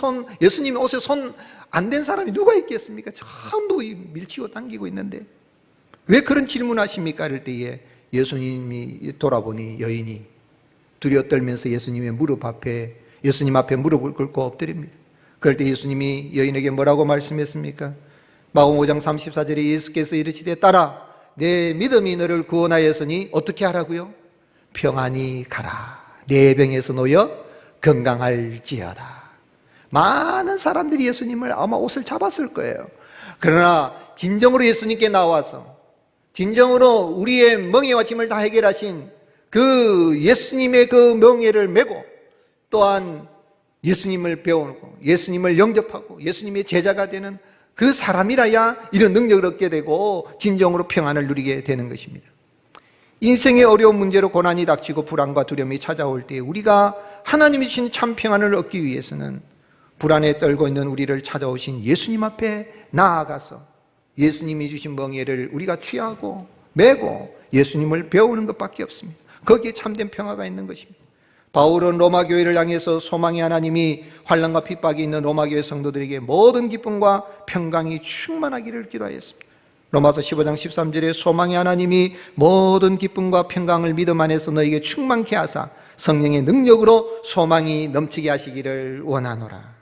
옷에 손 안 댄 사람이 누가 있겠습니까? 전부 밀치고 당기고 있는데 왜 그런 질문하십니까? 이럴 때에 예수님이 돌아보니 여인이 두려워 떨면서 예수님의 무릎 앞에 예수님 앞에 무릎을 꿇고 엎드립니다. 그럴 때 예수님이 여인에게 뭐라고 말씀했습니까? 마가복음 5장 34절에 예수께서 이르시되 딸아 내 믿음이 너를 구원하였으니 어떻게 하라고요? 평안히 가라. 내 병에서 놓여 건강할지어다. 많은 사람들이 예수님을 아마 옷을 잡았을 거예요. 그러나 진정으로 예수님께 나와서 진정으로 우리의 멍에와 짐을 다 해결하신 그 예수님의 그 명예를 메고 또한 예수님을 배우고 예수님을 영접하고 예수님의 제자가 되는 그 사람이라야 이런 능력을 얻게 되고 진정으로 평안을 누리게 되는 것입니다. 인생의 어려운 문제로 고난이 닥치고 불안과 두려움이 찾아올 때 우리가 하나님이 주신 참 평안을 얻기 위해서는 불안에 떨고 있는 우리를 찾아오신 예수님 앞에 나아가서 예수님이 주신 멍에를 우리가 취하고 메고 예수님을 배우는 것밖에 없습니다. 거기에 참된 평화가 있는 것입니다. 바울은 로마 교회를 향해서 소망의 하나님이 환난과 핍박이 있는 로마 교회 성도들에게 모든 기쁨과 평강이 충만하기를 기도하였습니다. 로마서 15장 13절에 소망의 하나님이 모든 기쁨과 평강을 믿음 안에서 너에게 충만케 하사 성령의 능력으로 소망이 넘치게 하시기를 원하노라.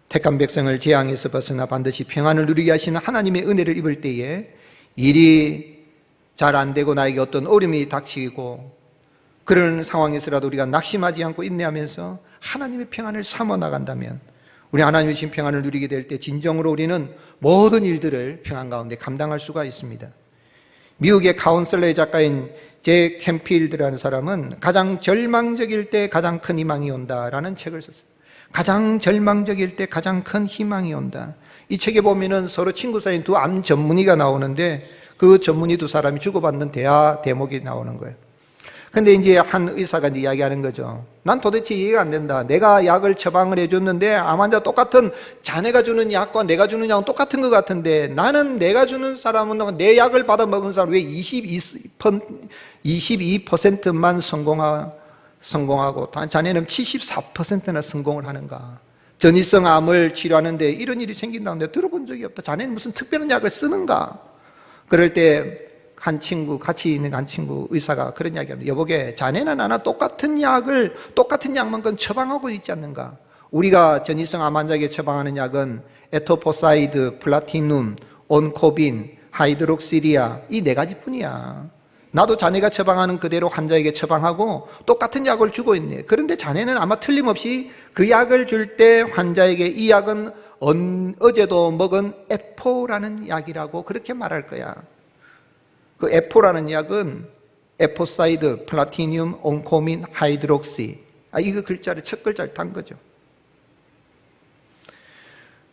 택한 백성을 재앙에서 벗어나 반드시 평안을 누리게 하시는 하나님의 은혜를 입을 때에 일이 잘 안 되고 나에게 어떤 어려움이 닥치고 그런 상황에서라도 우리가 낙심하지 않고 인내하면서 하나님의 평안을 삼아 나간다면 우리 하나님의 주신 평안을 누리게 될 때 진정으로 우리는 모든 일들을 평안 가운데 감당할 수가 있습니다. 미국의 카운슬러 작가인 제 캠필드라는 사람은 가장 절망적일 때 가장 큰 희망이 온다라는 책을 썼어요. 가장 절망적일 때 가장 큰 희망이 온다. 이 책에 보면은 서로 친구 사이인 두 암 전문의가 나오는데 그 전문의 두 사람이 주고받는 대화 대목이 나오는 거예요. 근데 이제 한 의사가 이야기하는 거죠. 난 도대체 이해가 안 된다. 내가 약을 처방을 해줬는데 암 환자 똑같은 자네가 주는 약과 내가 주는 약은 똑같은 것 같은데 나는 내가 주는 사람은 내 약을 받아 먹은 사람 왜 22%만 성공하고 자네는 74%나 성공을 하는가? 전이성 암을 치료하는데 이런 일이 생긴다는데 들어본 적이 없다. 자네는 무슨 특별한 약을 쓰는가? 그럴 때 한 친구, 같이 있는 한 친구 의사가 그런 이야기합니다. 여보게, 자네나 나나 똑같은 약만큼 처방하고 있지 않는가? 우리가 전이성 암 환자에게 처방하는 약은 에토포사이드, 플라티눔, 온코빈, 하이드록시리아 이 4가지뿐이야. 나도 자네가 처방하는 그대로 환자에게 처방하고 똑같은 약을 주고 있네. 그런데 자네는 아마 틀림없이 그 약을 줄 때 환자에게 이 약은 어제도 먹은 에포라는 약이라고 그렇게 말할 거야. 그 에포라는 약은 에포사이드, 플라티늄, 온코민, 하이드록시. 이거 글자를 첫 글자를 딴 거죠.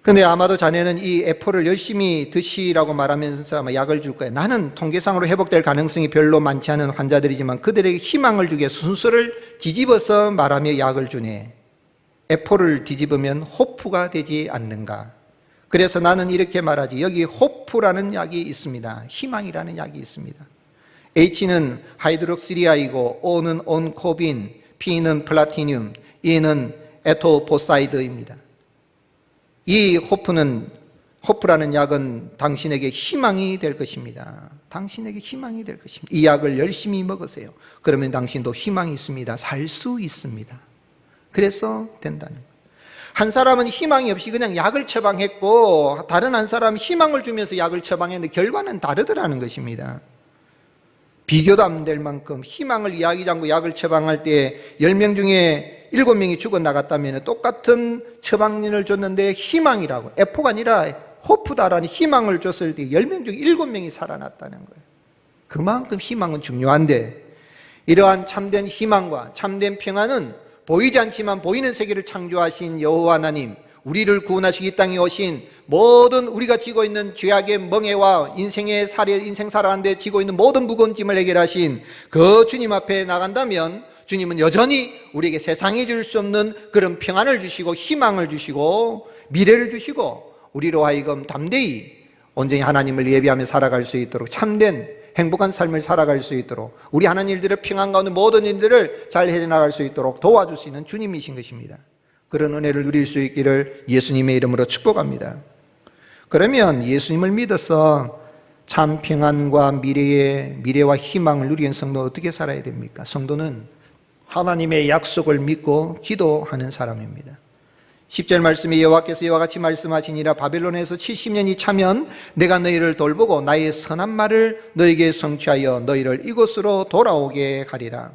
근데 아마도 자네는 이 에포를 열심히 드시라고 말하면서 아마 약을 줄 거예요. 나는 통계상으로 회복될 가능성이 별로 많지 않은 환자들이지만 그들에게 희망을 주기 위해 순서를 뒤집어서 말하며 약을 주네. 에포를 뒤집으면 호프가 되지 않는가? 그래서 나는 이렇게 말하지. 여기 호프라는 약이 있습니다. 희망이라는 약이 있습니다. H는 하이드록시리아이고 O는 온코빈, P는 플라티늄, E는 에토포사이드입니다. 이 호프라는 약은 당신에게 희망이 될 것입니다. 당신에게 희망이 될 것입니다. 이 약을 열심히 먹으세요. 그러면 당신도 희망이 있습니다. 살 수 있습니다. 그래서 된다는 거예요. 한 사람은 희망이 없이 그냥 약을 처방했고 다른 한 사람은 희망을 주면서 약을 처방했는데 결과는 다르더라는 것입니다. 비교도 안 될 만큼 희망을 이야기하지 않고 약을 처방할 때 10명 중에 7명이 죽어나갔다면 똑같은 처방전을 줬는데 희망이라고 에포가 아니라 호프다라는 희망을 줬을 때 10명 중에 7명이 살아났다는 거예요. 그만큼 희망은 중요한데 이러한 참된 희망과 참된 평안은 보이지 않지만 보이는 세계를 창조하신 여호와 하나님, 우리를 구원하시기 이 땅에 오신 모든 우리가 지고 있는 죄악의 멍에와 인생 살아가는데 지고 있는 모든 무거운 짐을 해결하신 그 주님 앞에 나간다면 주님은 여전히 우리에게 세상이 줄 수 없는 그런 평안을 주시고 희망을 주시고 미래를 주시고 우리로 하여금 담대히 온전히 하나님을 예배하며 살아갈 수 있도록 참된 행복한 삶을 살아갈 수 있도록 우리 하나님들의 평안 가운데 모든 일들을 잘 해나갈 수 있도록 도와주시는 주님이신 것입니다. 그런 은혜를 누릴 수 있기를 예수님의 이름으로 축복합니다. 그러면 예수님을 믿어서 참 평안과 미래와 희망을 누리는 성도는 어떻게 살아야 됩니까? 성도는 하나님의 약속을 믿고 기도하는 사람입니다. 10절 말씀에 여호와께서 이와 같이 말씀하시니라 바벨론에서 70년이 차면 내가 너희를 돌보고 나의 선한 말을 너희에게 성취하여 너희를 이곳으로 돌아오게 하리라.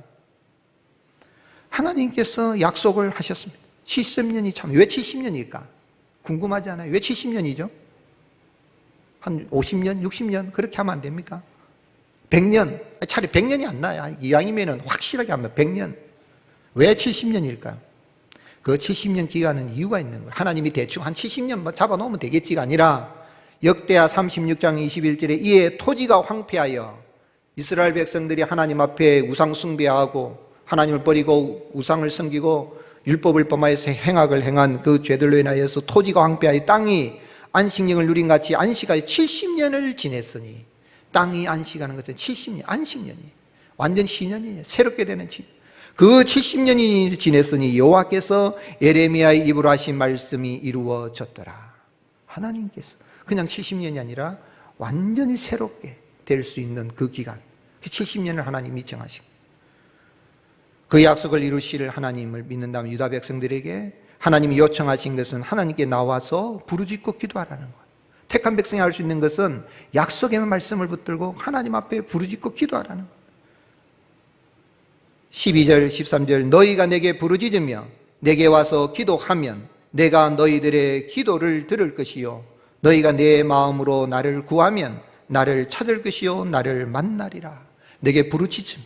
하나님께서 약속을 하셨습니다. 70년이 차면 왜 70년일까? 궁금하지 않아요? 왜 70년이죠? 한 50년, 60년 그렇게 하면 안 됩니까? 100년, 차라리 100년이 안 나요. 이왕이면 확실하게 하면 100년. 왜 70년일까? 그 70년 기간은 이유가 있는 거예요. 하나님이 대충 한 70년 잡아놓으면 되겠지가 아니라 역대하 36장 21절에 이에 토지가 황폐하여 이스라엘 백성들이 하나님 앞에 우상 숭배하고 하나님을 버리고 우상을 섬기고 율법을 범하여서 행악을 행한 그 죄들로 인하여서 토지가 황폐하여 땅이 안식년을 누린 같이 안식하여 70년을 지냈으니 땅이 안식하는 것은 70년, 안식년이 완전 신년이에요. 새롭게 되는 그 70년이 지냈으니 여호와께서 예레미야의 입으로 하신 말씀이 이루어졌더라. 하나님께서 그냥 70년이 아니라 완전히 새롭게 될 수 있는 그 기간, 그 70년을 하나님이 정하신 거예요. 그 약속을 이루실 하나님을 믿는다면 유다 백성들에게 하나님이 요청하신 것은 하나님께 나와서 부르짖고 기도하라는 거예요. 택한 백성이 할 수 있는 것은 약속의 말씀을 붙들고 하나님 앞에 부르짖고 기도하라는 거예요. 12절 13절 너희가 내게 부르짖으며 내게 와서 기도하면 내가 너희들의 기도를 들을 것이요 너희가 내 마음으로 나를 구하면 나를 찾을 것이요 나를 만나리라. 내게 부르짖으면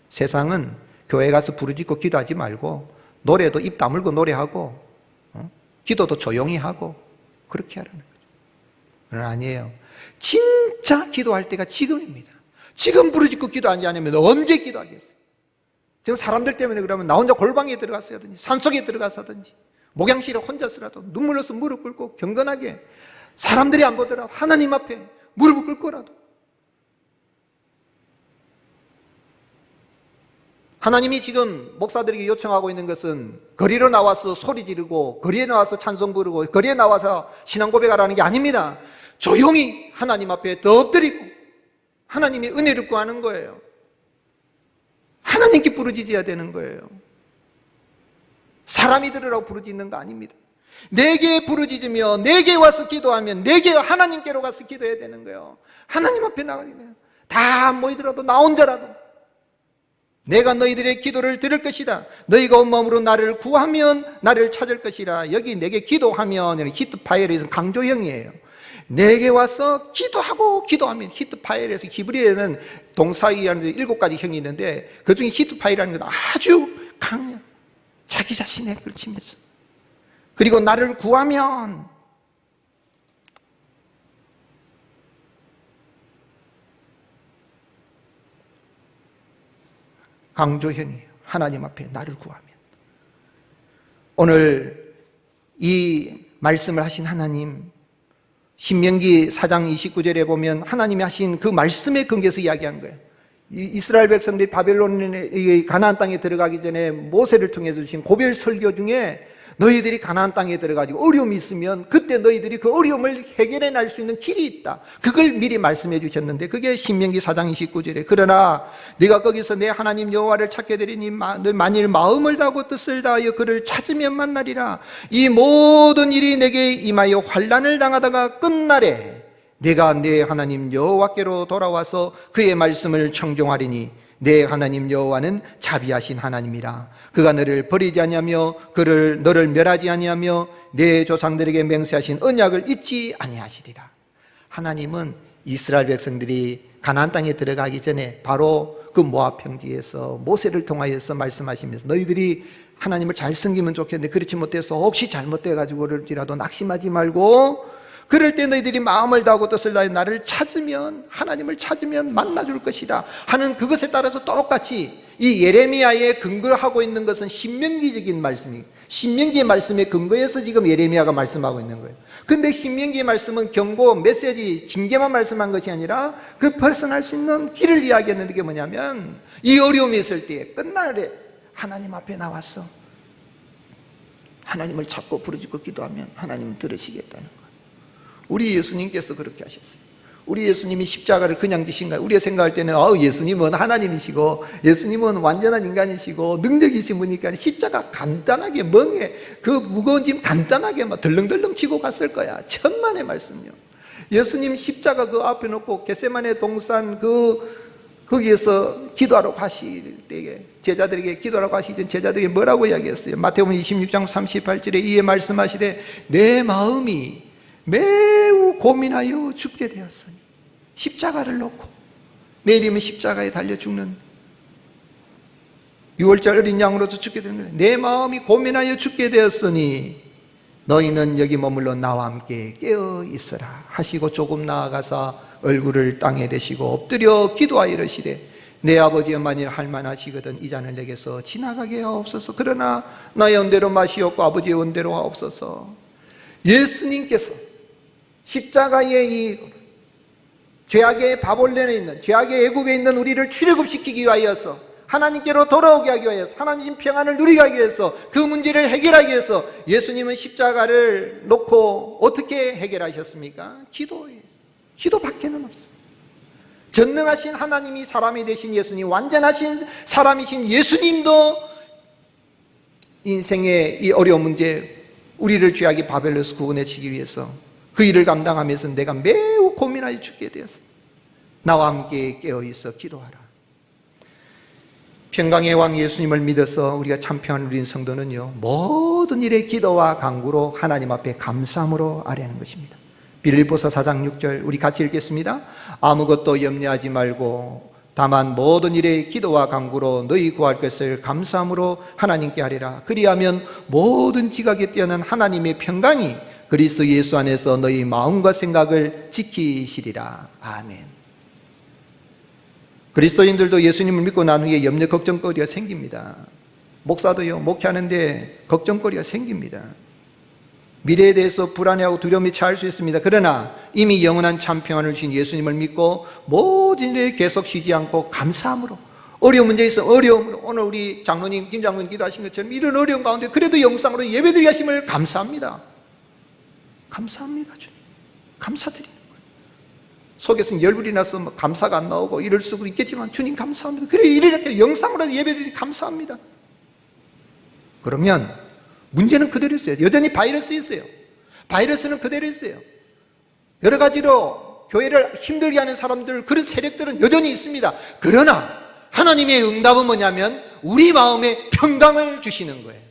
세상은 교회 가서 부르짖고 기도하지 말고 노래도 입 다물고 노래하고 기도도 조용히 하고 그렇게 하라는 거죠. 그러나 아니에요. 진짜 기도할 때가 지금입니다. 지금 부르짖고 기도하지 않으면 언제 기도하겠어요? 지금 사람들 때문에 그러면 나 혼자 골방에 들어갔어야든지 산속에 들어가서든지 목양실에 혼자서라도 눈물로서 무릎 꿇고 경건하게 사람들이 안 보더라도 하나님 앞에 무릎을 꿇고라도 하나님이 지금 목사들에게 요청하고 있는 것은 거리로 나와서 소리 지르고 거리에 나와서 찬송 부르고 거리에 나와서 신앙 고백하라는 게 아닙니다. 조용히 하나님 앞에 더 엎드리고 하나님의 은혜를 구하는 거예요. 하나님께 부르짖어야 되는 거예요. 사람이 들으라고 부르짖는 거 아닙니다. 내게 부르짖으며 내게 와서 기도하면 내게 하나님께로 가서 기도해야 되는 거예요. 하나님 앞에 나가야 돼요. 다 안 모이더라도 나 혼자라도 내가 너희들의 기도를 들을 것이다. 너희가 온 마음으로 나를 구하면 나를 찾을 것이라. 여기 내게 기도하면 히트파엘에서 강조형이에요. 내게 와서 기도하면 히트파엘에서 히브리어에는 동사이라는 7가지 형이 있는데 그중에 히트파엘이라는 건 아주 강한 자기 자신의 걸치면서 그리고 나를 구하면 강조형이에요. 하나님 앞에 나를 구하면. 오늘 이 말씀을 하신 하나님 신명기 4장 29절에 보면 하나님이 하신 그 말씀의 근거에서 이야기한 거예요. 이스라엘 백성들이 바벨론의 가나안 땅에 들어가기 전에 모세를 통해서 주신 고별 설교 중에 너희들이 가나안 땅에 들어가지고 어려움이 있으면 그때 너희들이 그 어려움을 해결해 낼 수 있는 길이 있다. 그걸 미리 말씀해 주셨는데 그게 신명기 4장 29절에 그러나 네가 거기서 내 하나님 여호와를 찾게 되리니 만일 마음을 다하고 뜻을 다하여 그를 찾으면 만나리라. 이 모든 일이 내게 임하여 환난을 당하다가 끝날에 내가 내 하나님 여호와께로 돌아와서 그의 말씀을 청종하리니 내 하나님 여호와는 자비하신 하나님이라. 그가 너를 버리지 아니하며 너를 멸하지 아니하며 내 조상들에게 맹세하신 언약을 잊지 아니하시리라. 하나님은 이스라엘 백성들이 가나안 땅에 들어가기 전에 바로 그 모압 평지에서 모세를 통하여서 말씀하시면서 너희들이 하나님을 잘 섬기면 좋겠는데 그렇지 못해서 혹시 잘못돼 가지고 그럴지라도 낙심하지 말고 그럴 때 너희들이 마음을 다하고 뜻을 다해 나를 찾으면 하나님을 찾으면 만나줄 것이다 하는 그것에 따라서 똑같이 이 예레미야에 근거하고 있는 것은 신명기적인 말씀이 신명기의 말씀에 근거해서 지금 예레미야가 말씀하고 있는 거예요. 근데 신명기의 말씀은 경고, 메시지, 징계만 말씀한 것이 아니라 그 벗어날 수 있는 길을 이야기했는데 그게 뭐냐면 이 어려움이 있을 때 끝날에 하나님 앞에 나와서 하나님을 찾고 부르짖고 기도하면 하나님은 들으시겠다는 거예요. 우리 예수님께서 그렇게 하셨어요. 우리 예수님이 십자가를 그냥 지신가요? 우리가 생각할 때는 예수님은 하나님이시고 예수님은 완전한 인간이시고 능력이신 분이니까 십자가 간단하게 멍에 그 무거운 짐 간단하게 막 덜렁덜렁 치고 갔을 거야. 천만의 말씀요. 예수님 십자가 그 앞에 놓고 겟세마네 동산 거기에서 기도하러 가실 때에 제자들에게 기도하러 가시기 전 제자들에게 뭐라고 이야기했어요? 마태복음 26장 38절에 이에 말씀하시되 내 마음이 매우 고민하여 죽게 되었으니 십자가를 놓고 내일이면 십자가에 달려 죽는 6월절 어린 양으로서 죽게 되는 거예요. 내 마음이 고민하여 죽게 되었으니 너희는 여기 머물러 나와 함께 깨어 있으라 하시고 조금 나아가서 얼굴을 땅에 대시고 엎드려 기도하여 이르시되 내 아버지여 만일 할만하시거든 이 잔을 내게서 지나가게 하옵소서. 그러나 나의 원대로 마시옵고 아버지의 원대로 하옵소서. 예수님께서 십자가의 이 죄악의 바볼론에 있는 죄악의 애굽에 있는 우리를 출애굽시키기 위하여서 하나님께로 돌아오게 하기 위해서, 하나님 평안을 누리게 하기 위해서, 그 문제를 해결하기 위해서 예수님은 십자가를 놓고 어떻게 해결하셨습니까? 기도예요. 기도밖에는 없어요. 전능하신 하나님이 사람이 되신 예수님, 완전하신 사람이신 예수님도 인생의 이 어려운 문제, 우리를 죄악의 바벨로스 구원해주기 위해서 그 일을 감당하면서 내가 매우 고민하여 죽게 되었어. 나와 함께 깨어있어 기도하라. 평강의 왕 예수님을 믿어서 우리가 참 평안을 누린 성도는요, 모든 일에 기도와 간구로 하나님 앞에 감사함으로 아뢰는 것입니다. 빌립보서 4장 6절 우리 같이 읽겠습니다. 아무것도 염려하지 말고 다만 모든 일에 기도와 간구로 너희 구할 것을 감사함으로 하나님께 하리라. 그리하면 모든 지각에 뛰어난 하나님의 평강이 그리스도 예수 안에서 너희 마음과 생각을 지키시리라. 아멘. 그리스도인들도 예수님을 믿고 난 후에 염려 걱정거리가 생깁니다. 목사도요, 목회하는데 걱정거리가 생깁니다. 미래에 대해서 불안해하고 두려움이 차올 수 있습니다. 그러나 이미 영원한 참 평안을 주신 예수님을 믿고 모든 일에 계속 쉬지 않고 감사함으로, 어려운 문제에 있어 어려움으로, 오늘 우리 장로님, 김 장로님 기도하신 것처럼 이런 어려운 가운데 그래도 영상으로 예배드리게 하심을 감사합니다. 감사합니다. 주님, 감사드리는 거예요. 속에서는 열불이 나서 뭐 감사가 안 나오고 이럴 수도 있겠지만 주님 감사합니다. 그래, 이렇게 영상으로 예배드리기 감사합니다. 그러면 문제는 그대로 있어요. 여전히 바이러스 있어요. 바이러스는 그대로 있어요. 여러 가지로 교회를 힘들게 하는 사람들, 그런 세력들은 여전히 있습니다. 그러나 하나님의 응답은 뭐냐면 우리 마음에 평강을 주시는 거예요.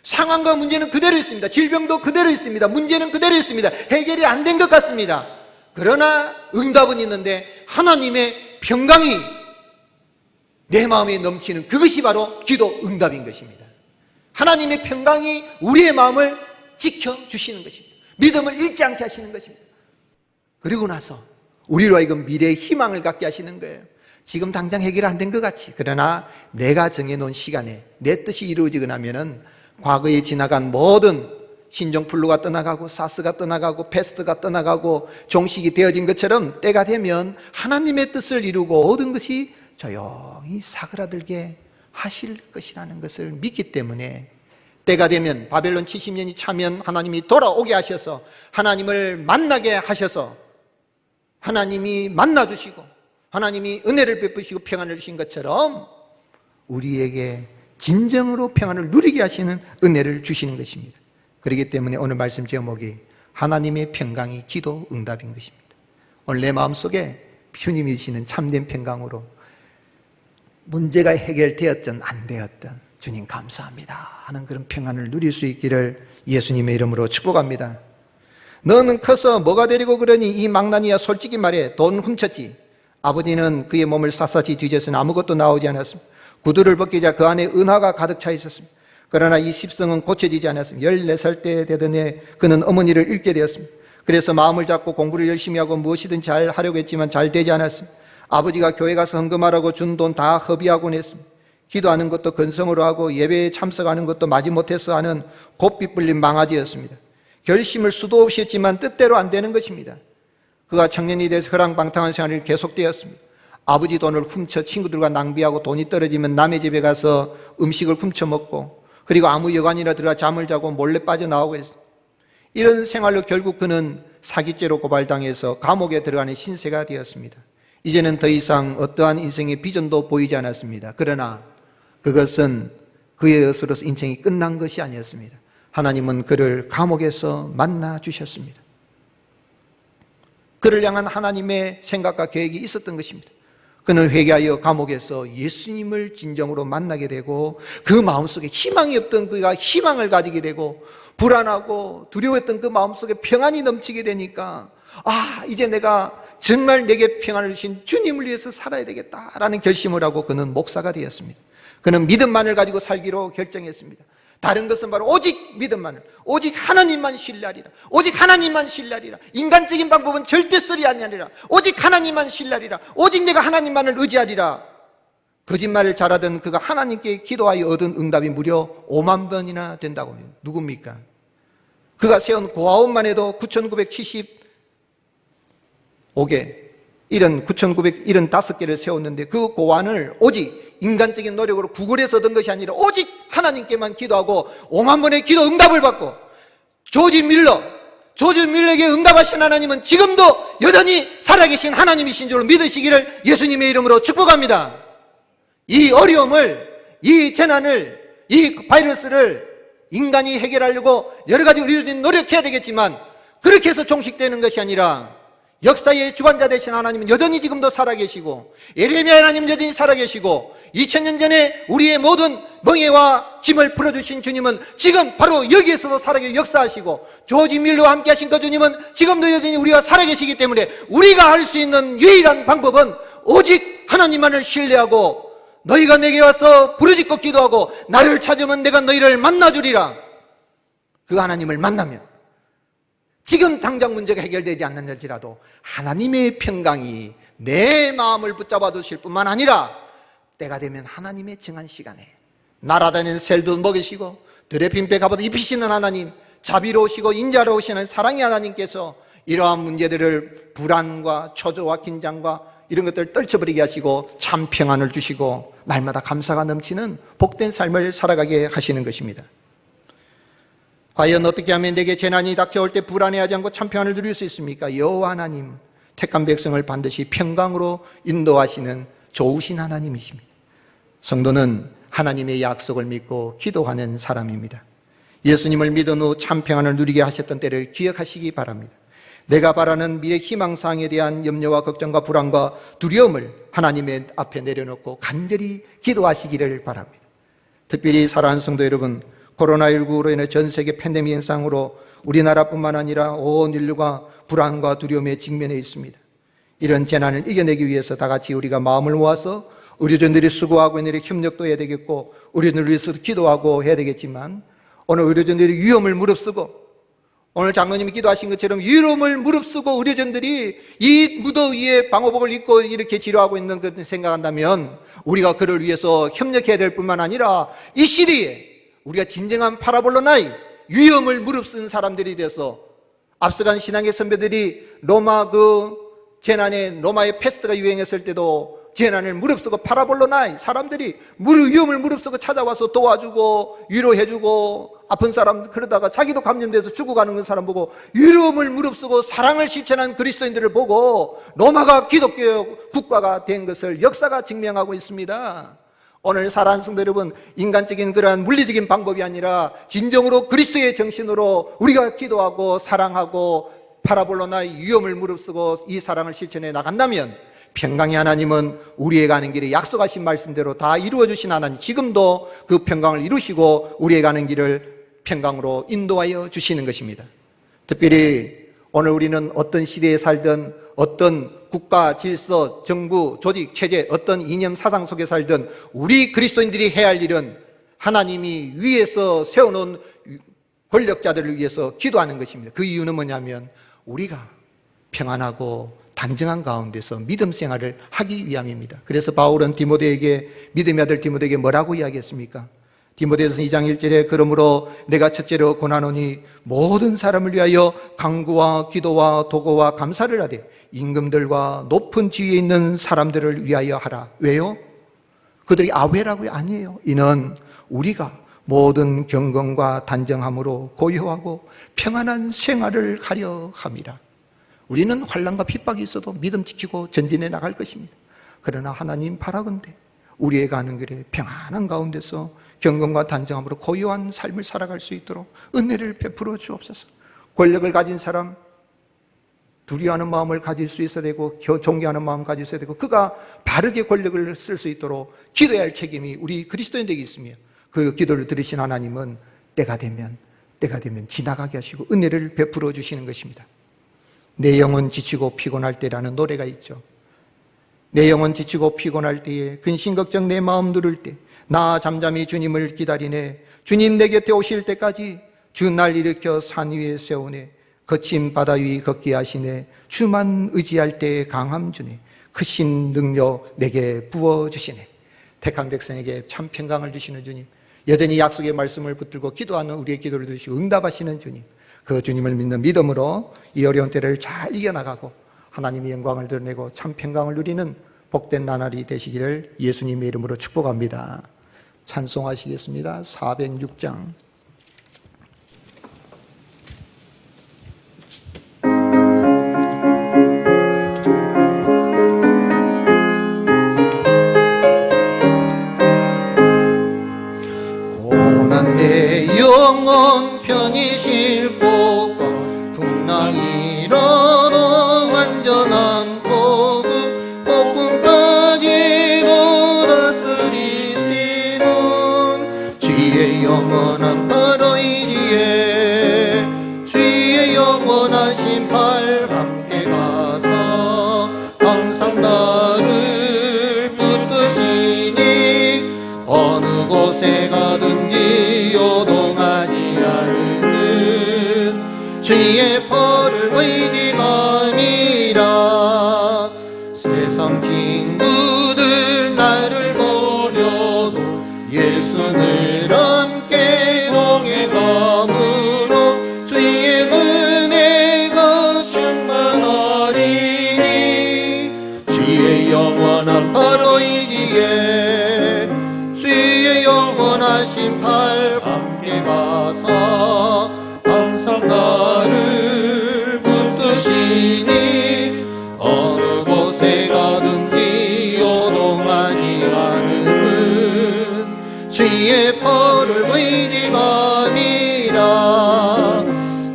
상황과 문제는 그대로 있습니다. 질병도 그대로 있습니다. 문제는 그대로 있습니다. 해결이 안 된 것 같습니다. 그러나 응답은 있는데 하나님의 평강이 내 마음에 넘치는 그것이 바로 기도 응답인 것입니다. 하나님의 평강이 우리의 마음을 지켜주시는 것입니다. 믿음을 잃지 않게 하시는 것입니다. 그리고 나서 우리로 하여금 미래의 희망을 갖게 하시는 거예요. 지금 당장 해결 안 된 것 같이, 그러나 내가 정해놓은 시간에 내 뜻이 이루어지고 나면은 과거에 지나간 모든 신종플루가 떠나가고 사스가 떠나가고 패스트가 떠나가고 종식이 되어진 것처럼 때가 되면 하나님의 뜻을 이루고 모든 것이 조용히 사그라들게 하실 것이라는 것을 믿기 때문에 때가 되면 바벨론 70년이 차면 하나님이 돌아오게 하셔서 하나님을 만나게 하셔서 하나님이 만나주시고 하나님이 은혜를 베푸시고 평안을 주신 것처럼 우리에게 진정으로 평안을 누리게 하시는 은혜를 주시는 것입니다. 그렇기 때문에 오늘 말씀 제목이 하나님의 평강이 기도 응답인 것입니다. 오늘 내 마음속에 주님이 주시는 참된 평강으로 문제가 해결되었든 안 되었든 주님 감사합니다 하는 그런 평안을 누릴 수 있기를 예수님의 이름으로 축복합니다. 너는 커서 뭐가 되려고 그러니 이 망나니야, 솔직히 말해 돈 훔쳤지. 아버지는 그의 몸을 샅샅이 뒤져서는 아무것도 나오지 않았습니다. 구두를 벗기자 그 안에 은화가 가득 차 있었습니다. 그러나 이 십성은 고쳐지지 않았습니다. 14살 때 되던 해 그는 어머니를 잃게 되었습니다. 그래서 마음을 잡고 공부를 열심히 하고 무엇이든 잘 하려고 했지만 잘 되지 않았습니다. 아버지가 교회 가서 헌금하라고 준 돈 다 허비하곤 했습니다. 기도하는 것도 건성으로 하고 예배에 참석하는 것도 마지못해서 하는 곱비 불린 망아지였습니다. 결심을 수도 없이 했지만 뜻대로 안 되는 것입니다. 그가 청년이 돼서 허랑방탕한 생활이 계속되었습니다. 아버지 돈을 훔쳐 친구들과 낭비하고 돈이 떨어지면 남의 집에 가서 음식을 훔쳐 먹고 그리고 아무 여관이나 들어가 잠을 자고 몰래 빠져나오고 했습니다. 이런 생활로 결국 그는 사기죄로 고발당해서 감옥에 들어가는 신세가 되었습니다. 이제는 더 이상 어떠한 인생의 비전도 보이지 않았습니다. 그러나 그것은 그의 것으로서 인생이 끝난 것이 아니었습니다. 하나님은 그를 감옥에서 만나 주셨습니다. 그를 향한 하나님의 생각과 계획이 있었던 것입니다. 그는 회개하여 감옥에서 예수님을 진정으로 만나게 되고 그 마음속에 희망이 없던 그가 희망을 가지게 되고 불안하고 두려웠던 그 마음속에 평안이 넘치게 되니까 이제 내가 정말 내게 평안을 주신 주님을 위해서 살아야 되겠다라는 결심을 하고 그는 목사가 되었습니다. 그는 믿음만을 가지고 살기로 결정했습니다. 다른 것은 바로 오직 믿음만을, 오직 하나님만 신뢰하리라. 오직 하나님만 신뢰하리라. 인간적인 방법은 절대 쓰리 아니하리라. 오직 하나님만 신뢰하리라. 오직 내가 하나님만을 의지하리라. 거짓말을 잘하던 그가 하나님께 기도하여 얻은 응답이 무려 5만 번이나 된다고 합니다. 누굽니까? 그가 세운 고아원만 해도 9,975개, 이런 9,975개를 세웠는데 그 고아원을 오직 인간적인 노력으로 구걸해서 얻은 것이 아니라 오직 하나님께만 기도하고 5만 번의 기도 응답을 받고 조지 밀러에게 응답하신 하나님은 지금도 여전히 살아계신 하나님이신 줄 믿으시기를 예수님의 이름으로 축복합니다. 이 어려움을, 이 재난을, 이 바이러스를 인간이 해결하려고 여러 가지 우리들이 노력해야 되겠지만 그렇게 해서 종식되는 것이 아니라 역사의 주관자 되신 하나님은 여전히 지금도 살아계시고 예레미야 하나님 여전히 살아계시고 2000년 전에 우리의 모든 멍에와 짐을 풀어주신 주님은 지금 바로 여기에서도 살아계시고 역사하시고 조지 밀러와 함께 하신 그 주님은 지금도 여전히 우리와 살아계시기 때문에 우리가 할 수 있는 유일한 방법은 오직 하나님만을 신뢰하고 너희가 내게 와서 부르짖고 기도하고 나를 찾으면 내가 너희를 만나주리라. 그 하나님을 만나면 지금 당장 문제가 해결되지 않는지라도 하나님의 평강이 내 마음을 붙잡아 두실 뿐만 아니라 때가 되면 하나님의 정한 시간에 날아다니는 셀도 먹이시고 들의 빈배 갑옷 입히시는 하나님, 자비로우시고 인자로우시는 사랑의 하나님께서 이러한 문제들을 불안과 초조와 긴장과 이런 것들을 떨쳐버리게 하시고 참 평안을 주시고 날마다 감사가 넘치는 복된 삶을 살아가게 하시는 것입니다. 과연 어떻게 하면 내게 재난이 닥쳐올 때 불안해하지 않고 참 평안을 누릴 수 있습니까? 여호와 하나님, 택한 백성을 반드시 평강으로 인도하시는 좋으신 하나님이십니다. 성도는 하나님의 약속을 믿고 기도하는 사람입니다. 예수님을 믿은 후 참 평안을 누리게 하셨던 때를 기억하시기 바랍니다. 내가 바라는 미래 희망사항에 대한 염려와 걱정과 불안과 두려움을 하나님의 앞에 내려놓고 간절히 기도하시기를 바랍니다. 특별히 사랑하는 성도 여러분, 코로나19로 인해 전 세계 팬데믹 현상으로 우리나라뿐만 아니라 온 인류가 불안과 두려움에 직면해 있습니다. 이런 재난을 이겨내기 위해서 다 같이 우리가 마음을 모아서 의료진들이 수고하고 있는 일에 협력도 해야 되겠고 우리들을 위해서도 기도하고 해야 되겠지만 오늘 의료진들이 위험을 무릅쓰고 오늘 장로님이 기도하신 것처럼 위험을 무릅쓰고 의료진들이 이 무더위에 방호복을 입고 이렇게 치료하고 있는 것을 생각한다면 우리가 그를 위해서 협력해야 될 뿐만 아니라 이 시대에 우리가 진정한 파라볼로나이 위험을 무릅쓴 사람들이 돼서 앞서간 신앙의 선배들이 로마 재난에 로마의 패스트가 유행했을 때도 재난을 무릅쓰고 파라볼로나이 사람들이 위험을 무릅쓰고 찾아와서 도와주고 위로해주고 아픈 사람 그러다가 자기도 감염돼서 죽어가는 그 사람 보고 위험을 무릅쓰고 사랑을 실천한 그리스도인들을 보고 로마가 기독교 국가가 된 것을 역사가 증명하고 있습니다. 오늘 사랑하는 성도 여러분, 인간적인 그러한 물리적인 방법이 아니라 진정으로 그리스도의 정신으로 우리가 기도하고 사랑하고 파라볼로나 위험을 무릅쓰고 이 사랑을 실천해 나간다면 평강의 하나님은 우리의 가는 길에 약속하신 말씀대로 다 이루어 주신 하나님, 지금도 그 평강을 이루시고 우리의 가는 길을 평강으로 인도하여 주시는 것입니다. 특별히 오늘 우리는 어떤 시대에 살든 어떤 국가, 질서, 정부, 조직, 체제, 어떤 이념, 사상 속에 살든 우리 그리스도인들이 해야 할 일은 하나님이 위에서 세워놓은 권력자들을 위해서 기도하는 것입니다. 그 이유는 뭐냐면 우리가 평안하고 단정한 가운데서 믿음 생활을 하기 위함입니다. 그래서 바울은 믿음의 아들 디모데에게 뭐라고 이야기했습니까? 디모데전서 2장 1절에 그러므로 내가 첫째로 권하노니 모든 사람을 위하여 간구와 기도와 도고와 감사를 하되 임금들과 높은 지위에 있는 사람들을 위하여 하라. 왜요? 그들이 아왜라고요? 아니에요. 이는 우리가 모든 경건과 단정함으로 고요하고 평안한 생활을 하려 함이라. 우리는 환난과 핍박이 있어도 믿음 지키고 전진해 나갈 것입니다. 그러나 하나님 바라건대 우리의 가는 길에 평안한 가운데서 경건과 단정함으로 고요한 삶을 살아갈 수 있도록 은혜를 베풀어 주옵소서. 권력을 가진 사람 두려워하는 마음을 가질 수 있어야 되고 존경하는 마음을 가질 수 있어야 되고 그가 바르게 권력을 쓸 수 있도록 기도해야 할 책임이 우리 그리스도인에게 있으며 그 기도를 들으신 하나님은 때가 되면 지나가게 하시고 은혜를 베풀어 주시는 것입니다. 내 영혼 지치고 피곤할 때라는 노래가 있죠. 내 영혼 지치고 피곤할 때에 근심 걱정 내 마음 누를 때 나 잠잠히 주님을 기다리네. 주님 내 곁에 오실 때까지 주 날 일으켜 산 위에 세우네. 거친 바다 위 걷게 하시네. 주만 의지할 때 강함 주네. 크신 능력 내게 부어주시네. 택한 백성에게 참 평강을 주시는 주님, 여전히 약속의 말씀을 붙들고 기도하는 우리의 기도를 들으시고 응답하시는 주님, 그 주님을 믿는 믿음으로 이 어려운 때를 잘 이겨나가고 하나님의 영광을 드러내고 참 평강을 누리는 복된 나날이 되시기를 예수님의 이름으로 축복합니다. 찬송하시겠습니다. 406장. 고난 내 영혼 편히 싣고 풍랑이라도 안전한 곳 폭풍까지도 다스리시는 주의 영원한 바로이기에 주의 영원한 심팔 함께 가서 항상 나를 붙드시니 어느 곳에 가든지 요동하지 않는 주의 벌을 의지감이라. 세상 친구들 나를 버려도 예수를 함께 동행함으로 주의 은혜가 충만하리니 주의 영원한 바로이기에 주의 영원하신 팔 함께 가서 항상 나를 붙드시니 어느 곳에 가든지 요동하지 않는 주의 벌을 의지감이라.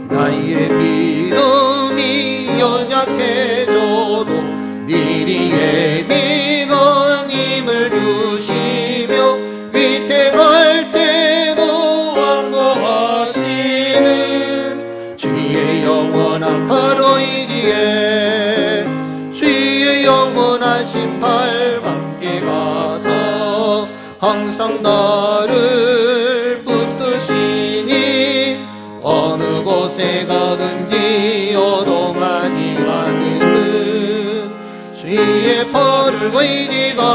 나의 믿음이 연약해져도 미리 예비한 힘을 주시며 위태할 때도 완고하시는 주의 영원한 바로이기에 주의 영원하신 팔 함께 가서 항상 나를 붙드시니 어느 곳에 가든지 요동하지 않는 주의 벌을 의지감이라.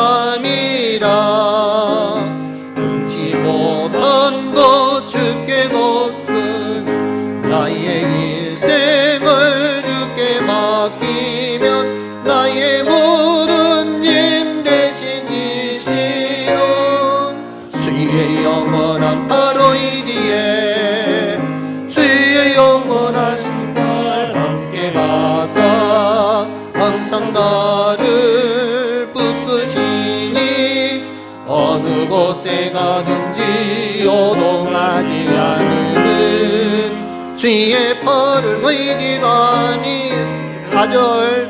능치 못한 것 주께 없으니 나의 일생을 주께 맡기면 나의 모든 짐 대신 지시는 주의 영원한 바로이기에 주의 영원한 신발 함께 가서 항상 나를 붙드시니 어느 곳에 가든지 요동하지 않는 주의 벌을 의지감이. 4절.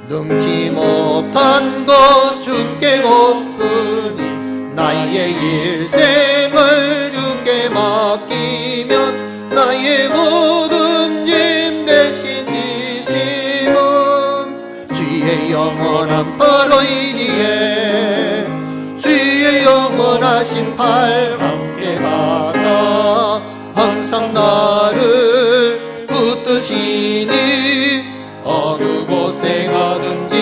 능치 못한 것 주께 없으니 나의 일생을 주께 맡기면 나의 모든 짐 대신 지시는 주의 영원한 바로이기에 주의 영원하신 팔 함께 가서 항상 나를 붙드시니 어느 곳에 가든지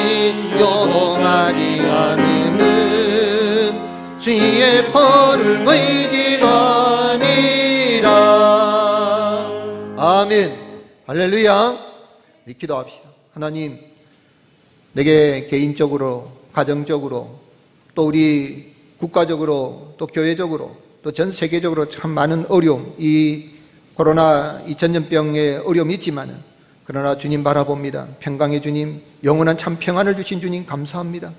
요동하지 않는 주의 벌을 의지감이라. 아멘. 할렐루야. 우리 기도합시다. 하나님, 내게 개인적으로, 가정적으로, 또 우리 국가적으로, 또 교회적으로, 또 전 세계적으로 참 많은 어려움, 이 코로나 2000년병의 어려움이 있지만은 그러나 주님 바라봅니다. 평강의 주님, 영원한 참 평안을 주신 주님 감사합니다.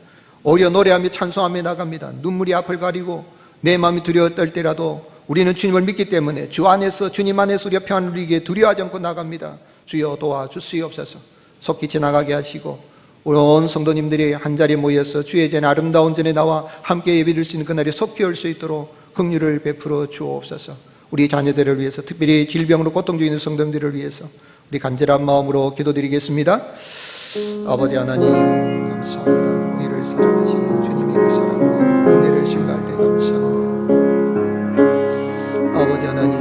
오히려 노래하며 찬송하며 나갑니다. 눈물이 앞을 가리고 내 마음이 두려워 떨 때라도 우리는 주님을 믿기 때문에 주 안에서, 주님 안에서 우리가 평안을 누리기에 두려워하지 않고 나갑니다. 주여 도와주시옵소서. 속히 지나가게 하시고 온 성도님들이 한자리에 모여서 주의 전 아름다운 전에 나와 함께 예배드릴 수 있는 그날이 속히 올 수 있도록 긍휼을 베풀어 주옵소서. 우리 자녀들을 위해서, 특별히 질병으로 고통 중에 있는 성도님들을 위해서 우리 간절한 마음으로 기도드리겠습니다. 아버지 하나님 감사합니다. 우리를 사랑하시는 주님의 그 사랑과 은혜를 생각할 때 감사합니다. 아버지 하나님,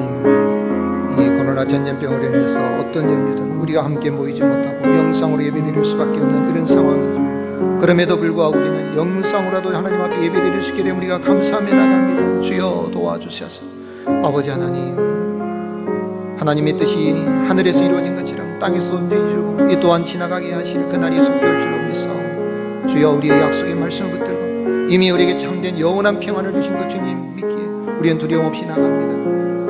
이 코로나 전염병으로 인해서 어떤 연유든 우리가 함께 모이지 못하고 영상으로 예배드릴 수밖에 없는 이런 상황이죠. 그럼에도 불구하고 우리는 영상으로라도 하나님 앞에 예배드릴 수 있게 되면 우리가 감사하며 나갑니다. 주여 도와주셔서 아버지 하나님, 하나님의 뜻이 하늘에서 이루어진 것처럼 땅에서 이루어지고 이 또한 지나가게 하실 그날이 속히 올 줄로 믿사옵니다. 주여 우리의 약속의 말씀을 붙들고 이미 우리에게 참된 영원한 평안을 주신 것 주님 믿기에 우리는 두려움 없이 나갑니다.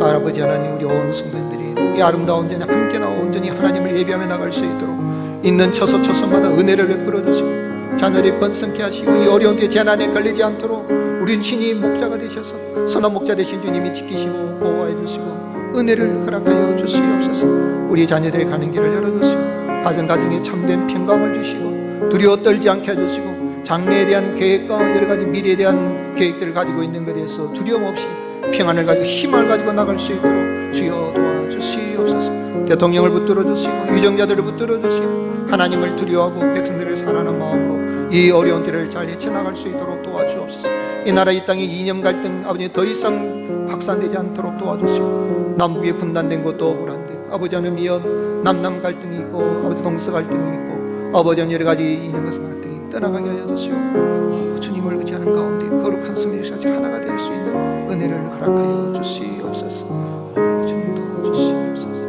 아버지 하나님, 우리 온 성도님들이 이 아름다운 전에 함께 나와 온전히 하나님을 예배하며 나갈 수 있도록 있는 처소처소마다 은혜를 베풀어 주시고 자녀를 번성케 하시고 이 어려운 때 재난에 걸리지 않도록 우리 신이 목자가 되셔서 선한 목자 되신 주님이 지키시고 보호해 주시고 은혜를 허락하여 주시옵소서. 우리 자녀들이 가는 길을 열어주시고 가정에 참된 평강을 주시고 두려워 떨지 않게 해주시고 장래에 대한 계획과 여러 가지 미래에 대한 계획들을 가지고 있는 것에 대해서 두려움 없이 평안을 가지고 희망을 가지고 나갈 수 있도록 주여 도와주시옵소서. 대통령을 붙들어 주시고 유정자들을 붙들어 주시고 하나님을 두려워하고 백성들을 사랑하는 마음으로 이 어려운 때를 잘 헤쳐나갈 수 있도록 도와주옵소서. 이 나라 이 땅의 이념 갈등 아버지 더 이상 확산되지 않도록 도와주시고 남북이 분단된 것도 억울한데 아버지 하나님 이어 남남 갈등이 있고 아버지 동서 갈등이 있고 아버지 하나님 여러 가지 이념 갈등이 떠나가게 하여 주시고 주님을 의지하는 가운데 거룩한 성도들이 하나가 될 수 있는 은혜를 허락하여 주시옵소서. 주님 도와주시옵소서.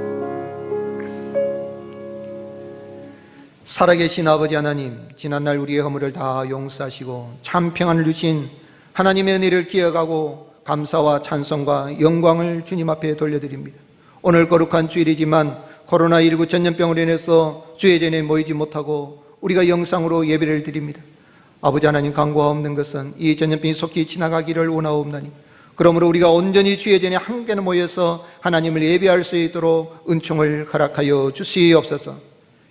살아계신 아버지 하나님, 지난날 우리의 허물을 다 용서하시고 참 평안을 주신 하나님의 은혜를 기억하고 감사와 찬송과 영광을 주님 앞에 돌려드립니다. 오늘 거룩한 주일이지만 코로나19 전염병으로 인해서 주의 전에 모이지 못하고 우리가 영상으로 예배를 드립니다. 아버지 하나님, 강구가 없는 것은 이 전염병이 속히 지나가기를 원하옵나니 그러므로 우리가 온전히 주의 전에 함께 모여서 하나님을 예배할 수 있도록 은총을 허락하여 주시옵소서.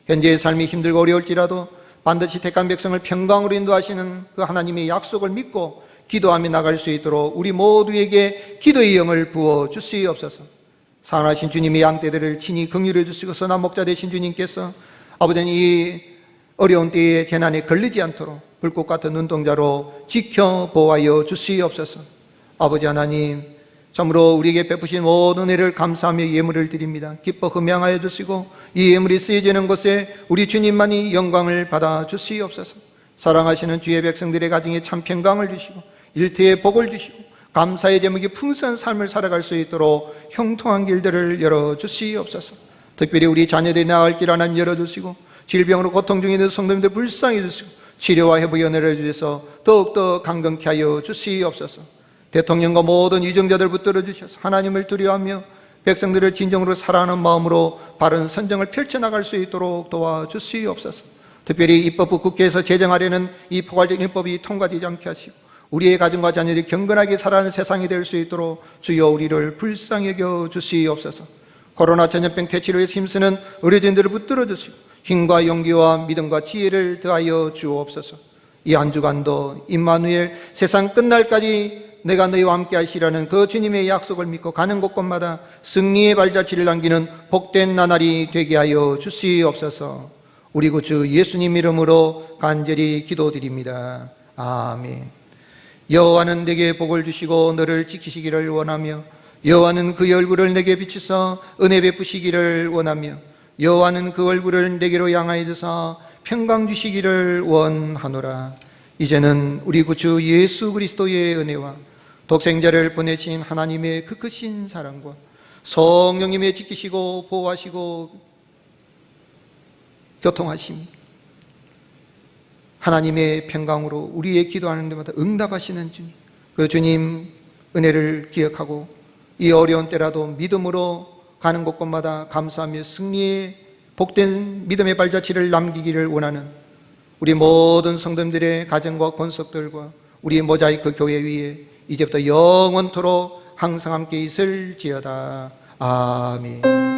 현재의 삶이 힘들고 어려울지라도 반드시 택한 백성을 평강으로 인도하시는 그 하나님의 약속을 믿고 기도하며 나갈 수 있도록 우리 모두에게 기도의 영을 부어 주시옵소서. 사랑하신 주님의 양떼들을 친히 긍휼해 주시고 선한 목자 되신 주님께서 아버지 이 어려운 때에 재난에 걸리지 않도록 불꽃 같은 눈동자로 지켜 보호하여 주시옵소서. 아버지 하나님, 참으로 우리에게 베푸신 모든 은혜를 감사하며 예물을 드립니다. 기뻐 흠양하여 주시고 이 예물이 쓰여지는 곳에 우리 주님만이 영광을 받아 주시옵소서. 사랑하시는 주의 백성들의 가정에 참 평강을 주시고 일터에 복을 주시고 감사의 제목이 풍성한 삶을 살아갈 수 있도록 형통한 길들을 열어주시옵소서. 특별히 우리 자녀들이 나갈 길 하나님 열어주시고 질병으로 고통 중에 있는 성도님들 불쌍히 주시고 치료와 회복의 은혜를 주셔서 더욱더 강건케 하여 주시옵소서. 대통령과 모든 유정자들 붙들어 주셔서 하나님을 두려워하며 백성들을 진정으로 사랑하는 마음으로 바른 선정을 펼쳐나갈 수 있도록 도와주시옵소서. 특별히 입법부 국회에서 제정하려는 이 포괄적인 입법이 통과되지 않게 하시고 우리의 가정과 자녀들이 경건하게 살아가는 세상이 될 수 있도록 주여 우리를 불쌍히 여겨 주시옵소서. 코로나 전염병 퇴치를 위해 힘쓰는 의료진들을 붙들어 주시고 힘과 용기와 믿음과 지혜를 더하여 주옵소서. 이 한 주간도 임마누엘 세상 끝날까지 내가 너희와 함께 하시라는 그 주님의 약속을 믿고 가는 곳곳마다 승리의 발자취를 남기는 복된 나날이 되게 하여 주시옵소서. 우리 구주 예수님 이름으로 간절히 기도드립니다. 아멘. 여호와는 내게 복을 주시고 너를 지키시기를 원하며 여호와는 그의 얼굴을 내게 비추사 은혜 베푸시기를 원하며 여호와는 그 얼굴을 내게로 향하여 드사 평강 주시기를 원하노라. 이제는 우리 구주 예수 그리스도의 은혜와 독생자를 보내신 하나님의 그 크신 사랑과 성령님의 지키시고 보호하시고 교통하심 하나님의 평강으로 우리의 기도하는 데마다 응답하시는 주님, 그 주님 은혜를 기억하고 이 어려운 때라도 믿음으로 가는 곳곳마다 감사하며 승리의 복된 믿음의 발자취를 남기기를 원하는 우리 모든 성도님들의 가정과 권속들과 우리 모자이크 교회 위에 이제부터 영원토록 항상 함께 있을지어다. 아멘.